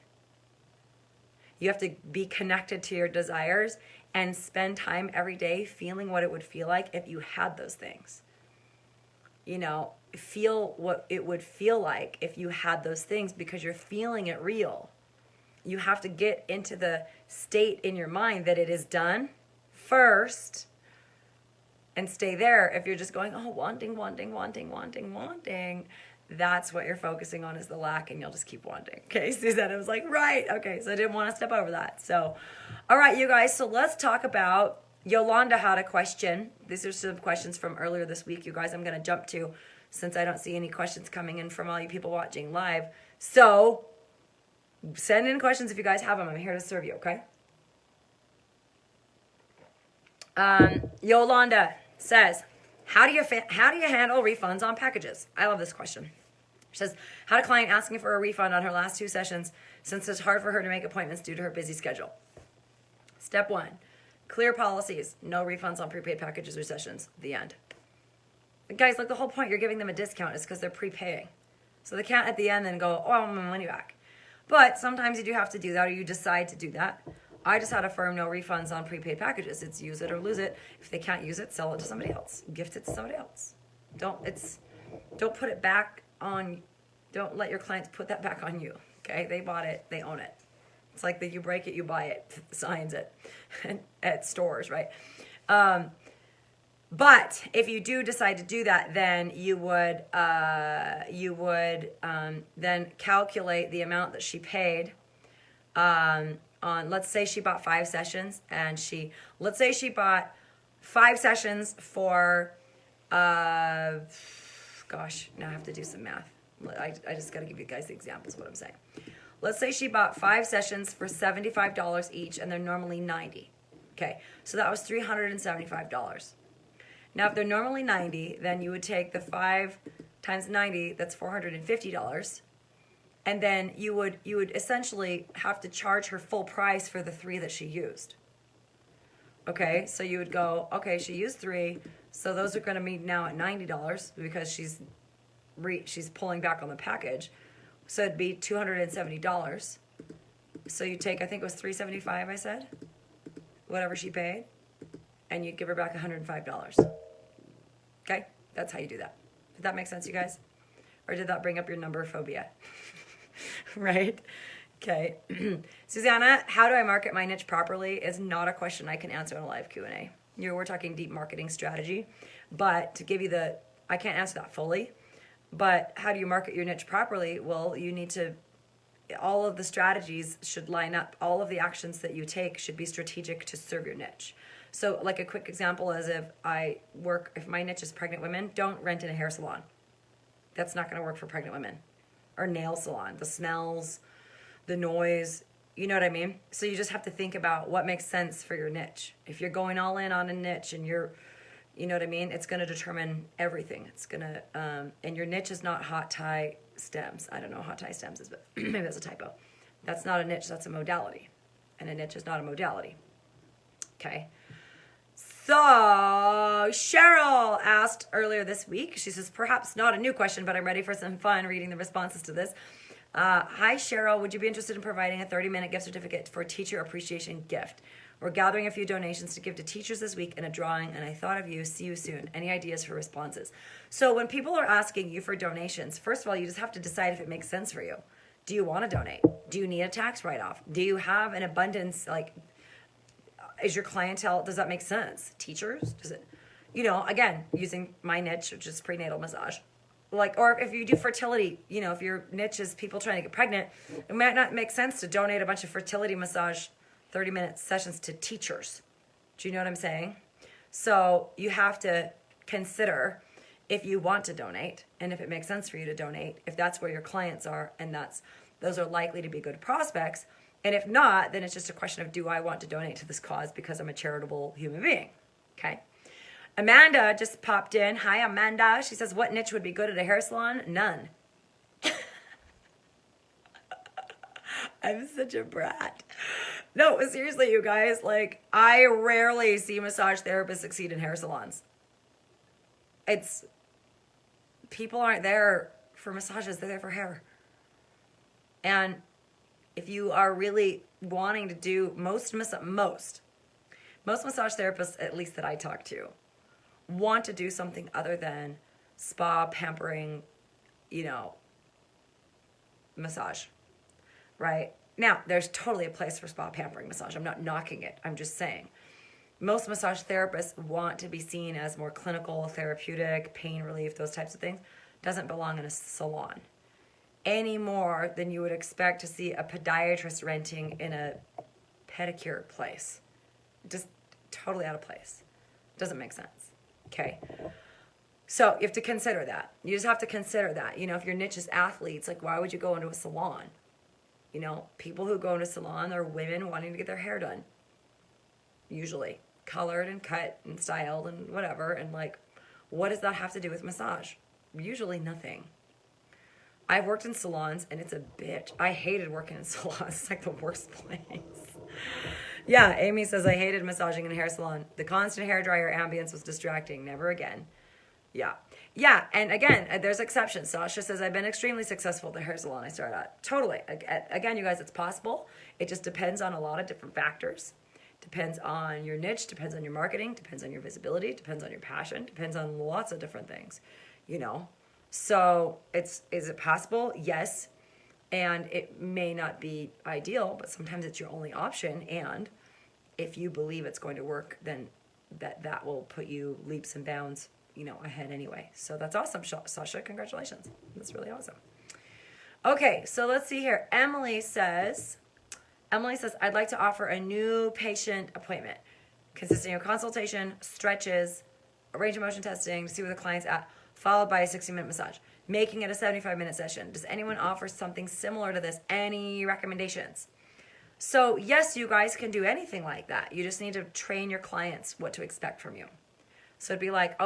You have to be connected to your desires and spend time every day feeling what it would feel like if you had those things. Feel what it would feel like if you had those things, because you're feeling it real. You have to get into the state in your mind that it is done first and stay there. If you're just going, oh, wanting, that's what you're focusing on is the lack, and you'll just keep wanting. Okay, Susanna was like, right. Okay, so I didn't want to step over that. So, all right, you guys, so let's talk about, Yolanda had a question. These are some questions from earlier this week, you guys. I'm going to jump to, since I don't see any questions coming in from all you people watching live. So send in questions if you guys have them. I'm here to serve you, okay? Yolanda says, how do you handle refunds on packages? I love this question. She says, had a client asking for a refund on her last 2 sessions since it's hard for her to make appointments due to her busy schedule. Step 1, clear policies. No refunds on prepaid packages or sessions. The end. Guys, like, the whole point you're giving them a discount is because they're prepaying. So they can't at the end then go, oh, I want my money back. But sometimes you do have to do that, or you decide to do that. I just had a firm no refunds on prepaid packages. It's use it or lose it. If they can't use it, sell it to somebody else. Gift it to somebody else. Don't put it back on, don't let your clients put that back on you. Okay? They bought it, they own it. It's like the you break it, you buy it, signs it at stores, right? But if you do decide to do that, then you would then calculate the amount that she paid on, let's say she bought 5 sessions, and let's say she bought 5 sessions for, gosh, now I have to do some math. I just got to give you guys the examples of what I'm saying. Let's say she bought 5 sessions for $75 each, and they're normally $90. Okay, so that was $375. Now, if they're normally $90, then you would take the 5 times 90, that's $450. And then you would essentially have to charge her full price for the 3 that she used. Okay, so you would go, okay, she used 3, so those are going to be now at $90 because she's pulling back on the package. So it'd be $270. So you take, I think it was $375, I said, whatever she paid, and you'd give her back $105. Okay, that's how you do that. Did that make sense, you guys? Or did that bring up your number phobia? Right? Okay. Susanna, how do I market my niche properly is not a question I can answer in a live Q&A. We're talking deep marketing strategy, but to give you I can't answer that fully, but how do you market your niche properly? Well, you need to, all of the strategies should line up. All of the actions that you take should be strategic to serve your niche. So like a quick example is if my niche is pregnant women, don't rent in a hair salon. That's not going to work for pregnant women. Or nail salon. The smells, the noise, you know what I mean? So you just have to think about what makes sense for your niche. If you're going all in on a niche and you know what I mean? It's going to determine everything. It's going to, and your niche is not hot tie stems. I don't know what hot tie stems is, but maybe that's a typo. That's not a niche, that's a modality. And a niche is not a modality. Okay. So Cheryl asked earlier this week, she says, perhaps not a new question, but I'm ready for some fun reading the responses to this. Hi, Cheryl. Would you be interested in providing a 30-minute gift certificate for teacher appreciation gift? We're gathering a few donations to give to teachers this week in a drawing, and I thought of you. See you soon. Any ideas for responses? So when people are asking you for donations, first of all, you just have to decide if it makes sense for you. Do you want to donate? Do you need a tax write-off? Do you have an abundance, like, is your clientele, does that make sense? Teachers? Does it, again, using my niche, which is prenatal massage. Like, or if you do fertility, if your niche is people trying to get pregnant, it might not make sense to donate a bunch of fertility massage 30-minute sessions to teachers. Do you know what I'm saying? So you have to consider if you want to donate and if it makes sense for you to donate, if that's where your clients are and those are likely to be good prospects. And if not, then it's just a question of, do I want to donate to this cause because I'm a charitable human being? Okay. Amanda just popped in. Hi, Amanda. She says, what niche would be good at a hair salon? None. I'm such a brat. No, seriously, you guys, like, I rarely see massage therapists succeed in hair salons. People aren't there for massages, they're there for hair. And if you are really wanting to do most massage therapists, at least that I talk to, want to do something other than spa, pampering, massage, right? Now, there's totally a place for spa, pampering, massage. I'm not knocking it. I'm just saying. Most massage therapists want to be seen as more clinical, therapeutic, pain relief, those types of things. Doesn't belong in a salon any more than you would expect to see a podiatrist renting in a pedicure place. Just totally out of place. Doesn't make sense. Okay. So you have to consider that. You just have to consider that. If your niche is athletes, like, why would you go into a salon? People who go into a salon are women wanting to get their hair done. Usually. Colored and cut and styled and whatever. And like, what does that have to do with massage? Usually nothing. I've worked in salons and it's a bitch. I hated working in salons. It's like the worst place. Yeah, Amy says, I hated massaging in a hair salon. The constant hairdryer ambience was distracting. Never again. Yeah. Yeah, and again, there's exceptions. Sasha says, I've been extremely successful at the hair salon I started at. Totally. Again, you guys, it's possible. It just depends on a lot of different factors. Depends on your niche, depends on your marketing, depends on your visibility, depends on your passion, depends on lots of different things, So is it possible? Yes. And it may not be ideal, but sometimes it's your only option. And if you believe it's going to work, then that will put you leaps and bounds, ahead anyway. So that's awesome, Sasha. Congratulations. That's really awesome. Okay, so let's see here. Emily says, I'd like to offer a new patient appointment consisting of consultation, stretches, range of motion testing to see where the client's at, followed by a 60-minute massage, making it a 75-minute session. Does anyone offer something similar to this? Any recommendations? So yes, you guys can do anything like that. You just need to train your clients what to expect from you. So it'd be like,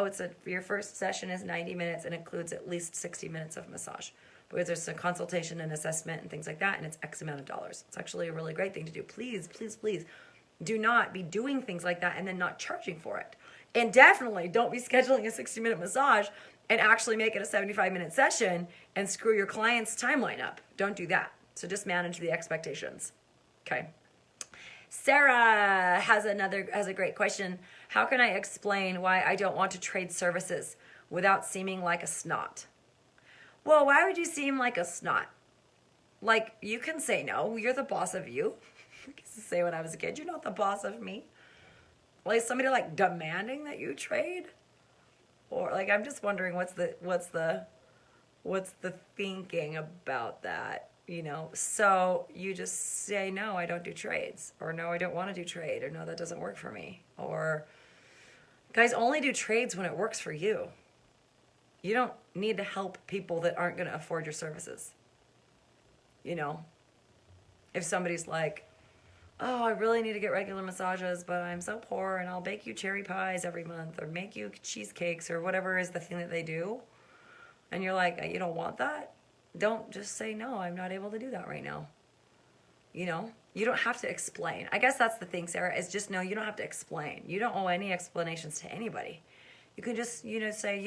your first session is 90 minutes and includes at least 60 minutes of massage. Because there's a consultation and assessment and things like that, and it's X amount of dollars. It's actually a really great thing to do. Please, please, please do not be doing things like that and then not charging for it. And definitely don't be scheduling a 60-minute massage and actually make it a 75-minute session and screw your client's timeline up. Don't do that. So just manage the expectations. Okay. Sarah has a great question. How can I explain why I don't want to trade services without seeming like a snot? Well, why would you seem like a snot? Like, you can say no. You're the boss of you. I used to say when I was a kid, you're not the boss of me. Like, somebody like demanding that you trade? Or like, I'm just wondering what's the thinking about that, So you just say, no, I don't do trades. Or no, I don't want to do trade. Or no, that doesn't work for me. Or guys, only do trades when it works for you. You don't need to help people that aren't going to afford your services. If somebody's like, oh, I really need to get regular massages, but I'm so poor and I'll bake you cherry pies every month or make you cheesecakes or whatever is the thing that they do. And you're like, you don't want that? Don't just say, no, I'm not able to do that right now. You don't have to explain. I guess that's the thing, Sarah, is just no, you don't have to explain. You don't owe any explanations to anybody. You can just, say,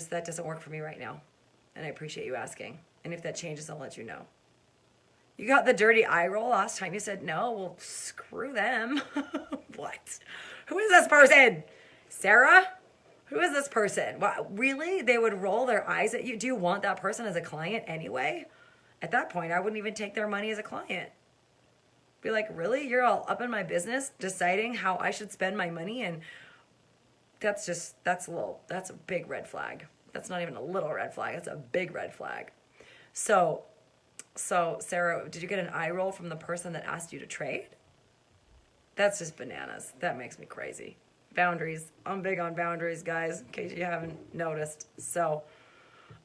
that doesn't work for me right now. And I appreciate you asking. And if that changes, I'll let you know. You got the dirty eye roll last time you said no. Well, screw them. What? Who is this person? Sarah? Who is this person? Wow, really? They would roll their eyes at you? Do you want that person as a client anyway? At that point, I wouldn't even take their money as a client. Be like, really? You're all up in my business deciding how I should spend my money? And that's a big red flag. That's not even a little red flag. That's a big red flag. So Sarah, did you get an eye roll from the person that asked you to trade? That's just bananas. That makes me crazy. Boundaries. I'm big on boundaries, guys, in case you haven't noticed. So,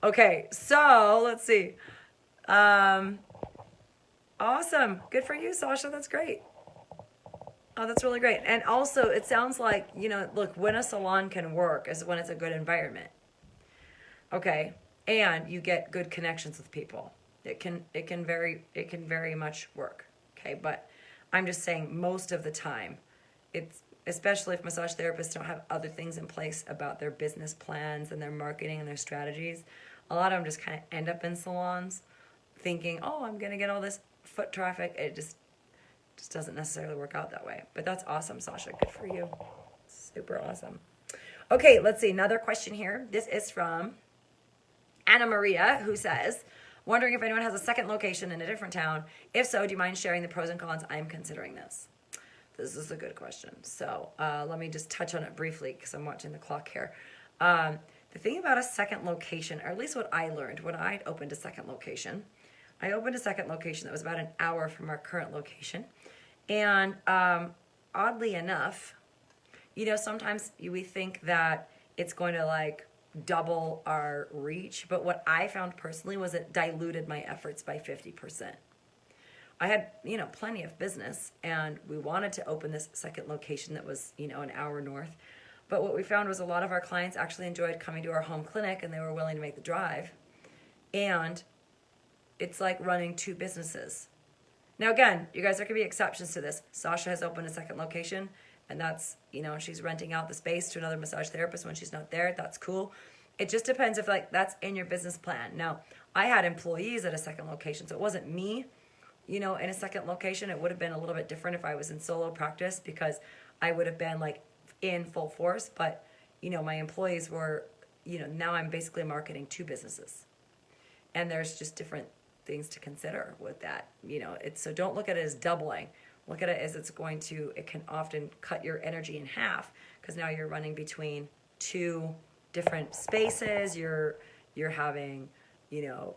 okay. So, let's see. Awesome. Good for you, Sasha. That's great. Oh, that's really great. And also, it sounds like, look, when a salon can work is when it's a good environment. Okay. And you get good connections with people. It can very much work. Okay. But I'm just saying most of the time, especially if massage therapists don't have other things in place about their business plans and their marketing and their strategies, a lot of them just kind of end up in salons thinking, oh, I'm going to get all this foot traffic. It just doesn't necessarily work out that way. But that's awesome, Sasha. Good for you. Super awesome. Okay, let's see. Another question here. This is from Anna Maria, who says, wondering if anyone has a second location in a different town. If so, do you mind sharing the pros and cons? I'm considering this. This is a good question. So let me just touch on it briefly because I'm watching the clock here. The thing about a second location, or at least what I learned when I opened a second location, I opened a second location that was about an hour from our current location. And oddly enough, sometimes we think that it's going to like double our reach. But what I found personally was it diluted my efforts by 50%. I had, plenty of business, and we wanted to open this second location that was, an hour north. But what we found was a lot of our clients actually enjoyed coming to our home clinic, and they were willing to make the drive. And it's like running two businesses. Now, again, you guys, there could be exceptions to this. Sasha has opened a second location, and that's, she's renting out the space to another massage therapist when she's not there. That's cool. It just depends if, that's in your business plan. Now, I had employees at a second location, so it wasn't me. In a second location, it would have been a little bit different if I was in solo practice because I would have been in full force. But, my employees were, now I'm basically marketing two businesses. And there's just different things to consider with that. So don't look at it as doubling. Look at it as it can often cut your energy in half because now you're running between two different spaces. You're having the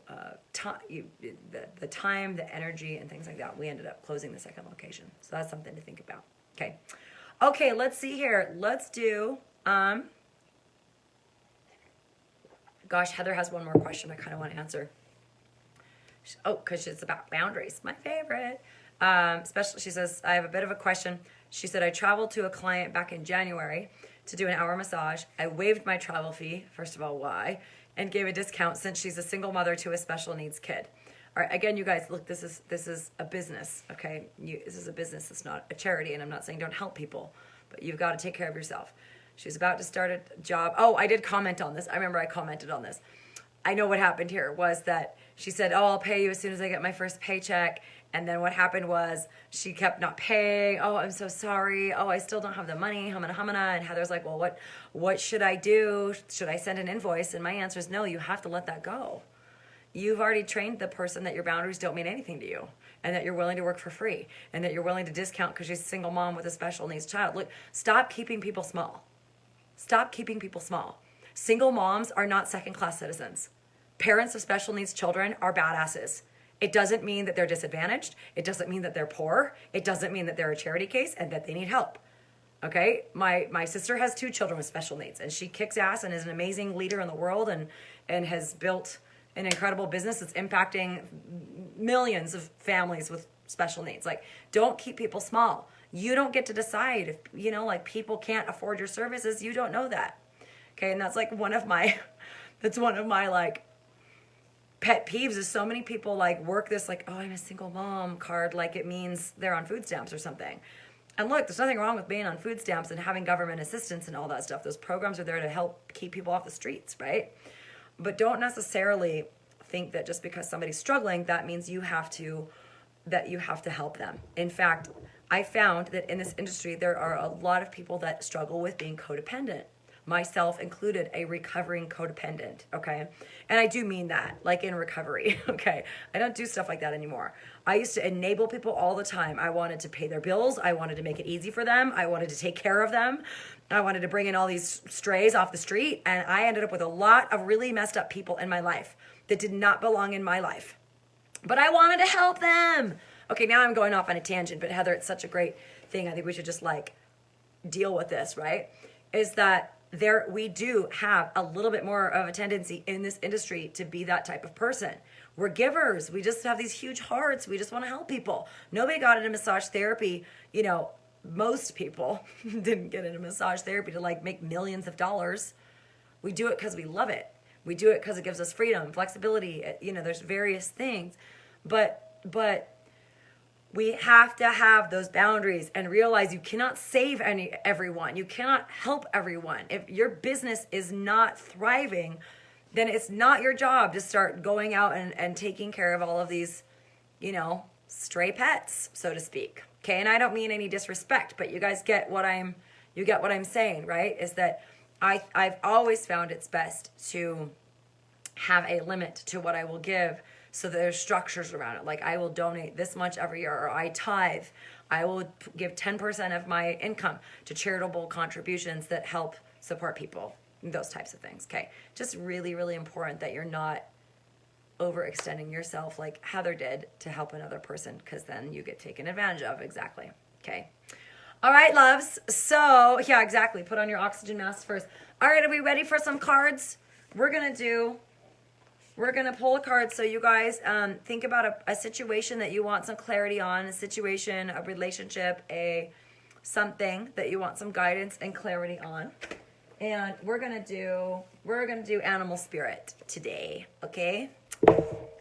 time, the energy, and things like that. We ended up closing the second location. So that's something to think about. Okay, let's see here. Let's do, gosh, Heather has one more question I kind of want to answer. Oh, because it's about boundaries. My favorite. Especially, she says, I have a bit of a question. She said, I traveled to a client back in January to do an hour massage. I waived my travel fee. First of all, why? And gave a discount since she's a single mother to a special needs kid. All right, again, you guys, look, this is a business, okay? This is a business. It's not a charity, and I'm not saying don't help people, but you've got to take care of yourself. She's about to start a job. Oh, I did comment on this. I remember I commented on this. I know what happened here was that she said, oh, I'll pay you as soon as I get my first paycheck. And then what happened was she kept not paying. Oh, I'm so sorry. Oh, I still don't have the money. Humana. And Heather's like, well, what should I do? Should I send an invoice? And my answer is no, you have to let that go. You've already trained the person that your boundaries don't mean anything to you and that you're willing to work for free and that you're willing to discount because she's a single mom with a special needs child. Look, stop keeping people small. Stop keeping people small. Single moms are not second-class citizens. Parents of special needs children are badasses. It doesn't mean that they're disadvantaged. It doesn't mean that they're poor. It doesn't mean that they're a charity case and that they need help. Okay? My sister has 2 children with special needs, and she kicks ass and is an amazing leader in the world and has built an incredible business that's impacting millions of families with special needs. Don't keep people small. You don't get to decide if, people can't afford your services. You don't know that. Okay? And that's one of my pet peeves is so many people work this oh, I'm a single mom card like it means they're on food stamps or something. And look, there's nothing wrong with being on food stamps and having government assistance and all that stuff. Those programs are there to help keep people off the streets, right? But don't necessarily think that just because somebody's struggling, that means you have to help them. In fact, I found that in this industry, there are a lot of people that struggle with being codependent, myself included, a recovering codependent, okay? And I do mean that, like in recovery, okay? I don't do stuff like that anymore. I used to enable people all the time. I wanted to pay their bills. I wanted to make it easy for them. I wanted to take care of them. I wanted to bring in all these strays off the street. And I ended up with a lot of really messed up people in my life that did not belong in my life. But I wanted to help them. Okay, now I'm going off on a tangent, but Heather, it's such a great thing. I think we should just like deal with this, right? Is that we do have a little bit more of a tendency in this industry to be that type of person. We're givers. We just have these huge hearts. We just want to help people. Nobody got into massage therapy. You know, most people didn't get into massage therapy to like make millions of dollars. We do it because we love it. We do it because it gives us freedom, flexibility. You know, there's various things, but we have to have those boundaries and realize you cannot save everyone. You cannot help everyone. If your business is not thriving, then it's not your job to start going out and taking care of all of these, you know, stray pets, so to speak. Okay, and I don't mean any disrespect, but you guys get what I'm saying, right? Is that I've always found it's best to have a limit to what I will give, so there's structures around it. Like I will donate this much every year, or I tithe. I will give 10% of my income to charitable contributions that help support people, those types of things. Okay, just really, really important that you're not overextending yourself like Heather did to help another person, because then you get taken advantage of. Exactly. Okay. All right, loves. So yeah, exactly. Put on your oxygen mask first. All right, are we ready for some cards? We're gonna pull a card. So you guys think about a situation that you want some clarity on, a situation, a relationship, something that you want some guidance and clarity on. And we're gonna do animal spirit today, okay?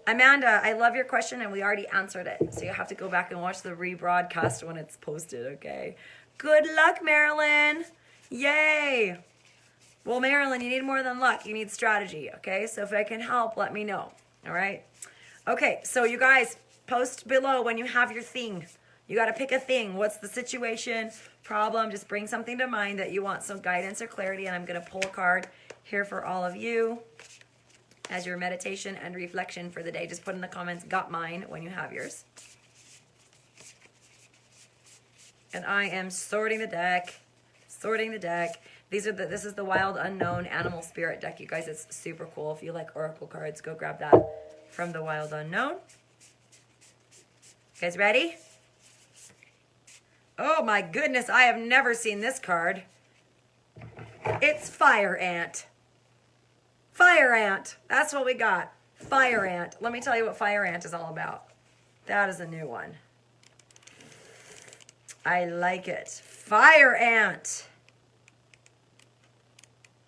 Amanda, I love your question and we already answered it. So you have to go back and watch the rebroadcast when it's posted, okay? Good luck, Marilyn. Yay. Well, Marilyn, you need more than luck. You need strategy, okay? So if I can help, let me know, all right? Okay, so you guys, post below when you have your thing. You got to pick a thing. What's the situation, problem? Just bring something to mind that you want some guidance or clarity, and I'm going to pull a card here for all of you as your meditation and reflection for the day. Just put in the comments, got mine, when you have yours. And I am sorting the deck. This is the Wild Unknown Animal Spirit deck, you guys. It's super cool. If you like oracle cards, go grab that from the Wild Unknown. You guys ready? Oh my goodness, I have never seen this card. It's Fire Ant. Fire Ant. That's what we got. Fire Ant. Let me tell you what Fire Ant is all about. That is a new one. I like it. Fire Ant.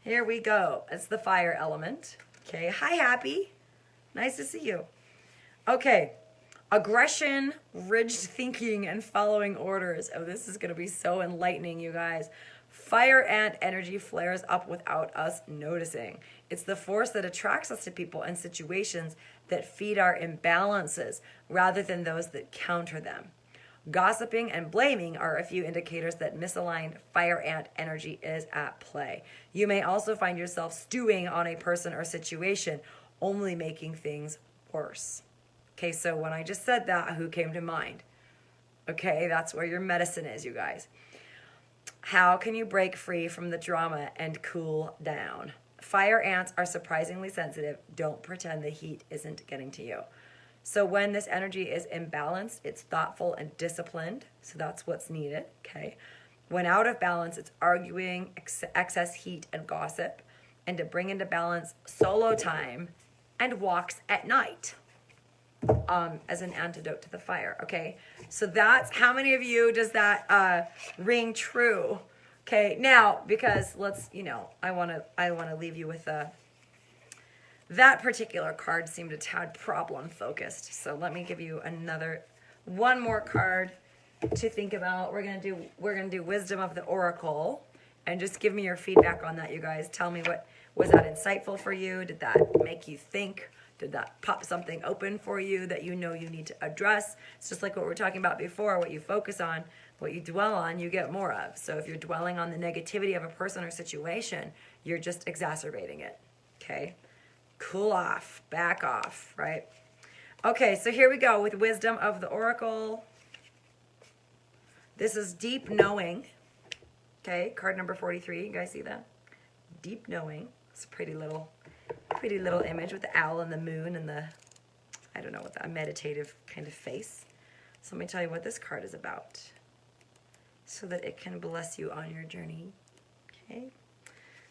Here we go. It's the fire element. Okay. Hi, Happy. Nice to see you. Okay. Aggression, rigid thinking, and following orders. Oh, this is going to be so enlightening, you guys. Fire ant energy flares up without us noticing. It's the force that attracts us to people and situations that feed our imbalances rather than those that counter them. Gossiping and blaming are a few indicators that misaligned fire ant energy is at play. You may also find yourself stewing on a person or situation, only making things worse. Okay, so when I just said that, who came to mind? Okay, that's where your medicine is, you guys. How can you break free from the drama and cool down? Fire ants are surprisingly sensitive. Don't pretend the heat isn't getting to you. So when this energy is imbalanced, it's thoughtful and disciplined. So that's what's needed, okay? When out of balance, it's arguing, excess heat, and gossip. And to bring into balance, solo time and walks at night as an antidote to the fire, okay? So that's, how many of you does that ring true? Okay, now, because let's, I want to leave you with that particular card seemed a tad problem focused. So let me give you one more card to think about. We're gonna do Wisdom of the Oracle, and just give me your feedback on that, you guys. Tell me Was that insightful for you? Did that make you think? Did that pop something open for you that you know you need to address? It's just like what we were talking about before. What you focus on, what you dwell on, you get more of. So if you're dwelling on the negativity of a person or situation, you're just exacerbating it. Okay? Cool off. Back off, right? Okay, so here we go with Wisdom of the Oracle. This is Deep Knowing. Okay, card number 43. You guys see that? Deep Knowing. It's a pretty little image with the owl and the moon and the, I don't know what that, meditative kind of face. So let me tell you what this card is about so that it can bless you on your journey. Okay,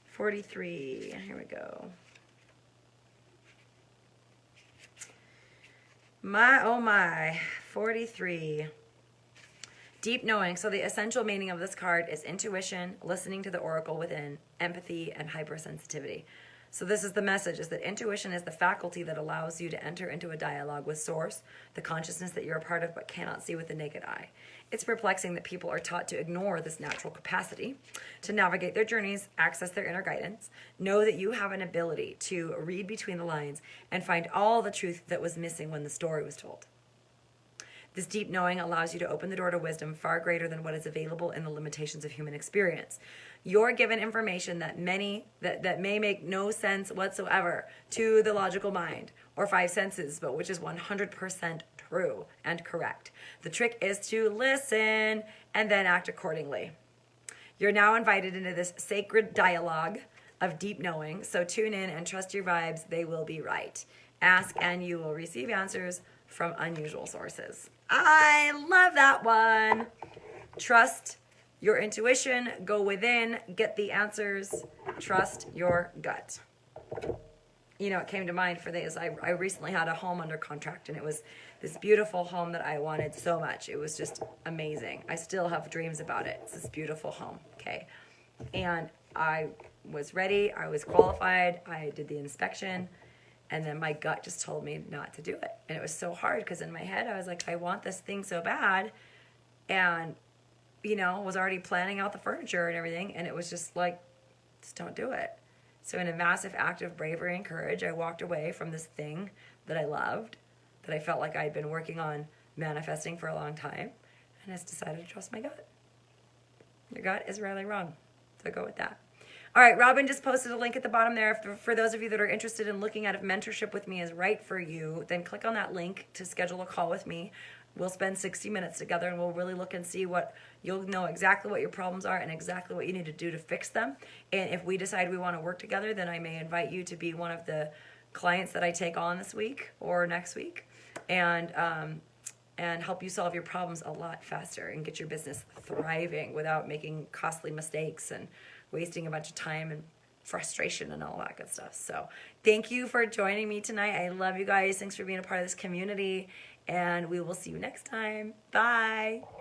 43. Here we go. My, oh my, 43. Deep knowing. So the essential meaning of this card is intuition, listening to the oracle within, empathy, and hypersensitivity. So this is the message, is that intuition is the faculty that allows you to enter into a dialogue with source, the consciousness that you're a part of but cannot see with the naked eye. It's perplexing that people are taught to ignore this natural capacity to navigate their journeys, access their inner guidance, know that you have an ability to read between the lines and find all the truth that was missing when the story was told. This deep knowing allows you to open the door to wisdom far greater than what is available in the limitations of human experience. You're given information that may make no sense whatsoever to the logical mind or five senses, but which is 100% true and correct. The trick is to listen and then act accordingly. You're now invited into this sacred dialogue of deep knowing, so tune in and trust your vibes. They will be right. Ask and you will receive answers from unusual sources. I love that one. Trust your intuition, go within, get the answers, trust your gut. You know, it came to mind for this. I recently had a home under contract, and it was this beautiful home that I wanted so much. It was just amazing. I still have dreams about it. It's this beautiful home, okay? And I was ready, I was qualified, I did the inspection, and then my gut just told me not to do it. And it was so hard because in my head I was like, I want this thing so bad. And, you know, was already planning out the furniture and everything. And it was just like, just don't do it. So in a massive act of bravery and courage, I walked away from this thing that I loved, that I felt like I'd been working on manifesting for a long time. And I just decided to trust my gut. Your gut is rarely wrong. So go with that. All right, Robin just posted a link at the bottom there. For those of you that are interested in looking at if mentorship with me is right for you, then click on that link to schedule a call with me. We'll spend 60 minutes together and we'll really look and see what, you'll know exactly what your problems are and exactly what you need to do to fix them. And if we decide we want to work together, then I may invite you to be one of the clients that I take on this week or next week and help you solve your problems a lot faster and get your business thriving without making costly mistakes and wasting a bunch of time and frustration and all that good stuff. So thank you for joining me tonight. I love you guys. Thanks for being a part of this community, and we will see you next time. Bye.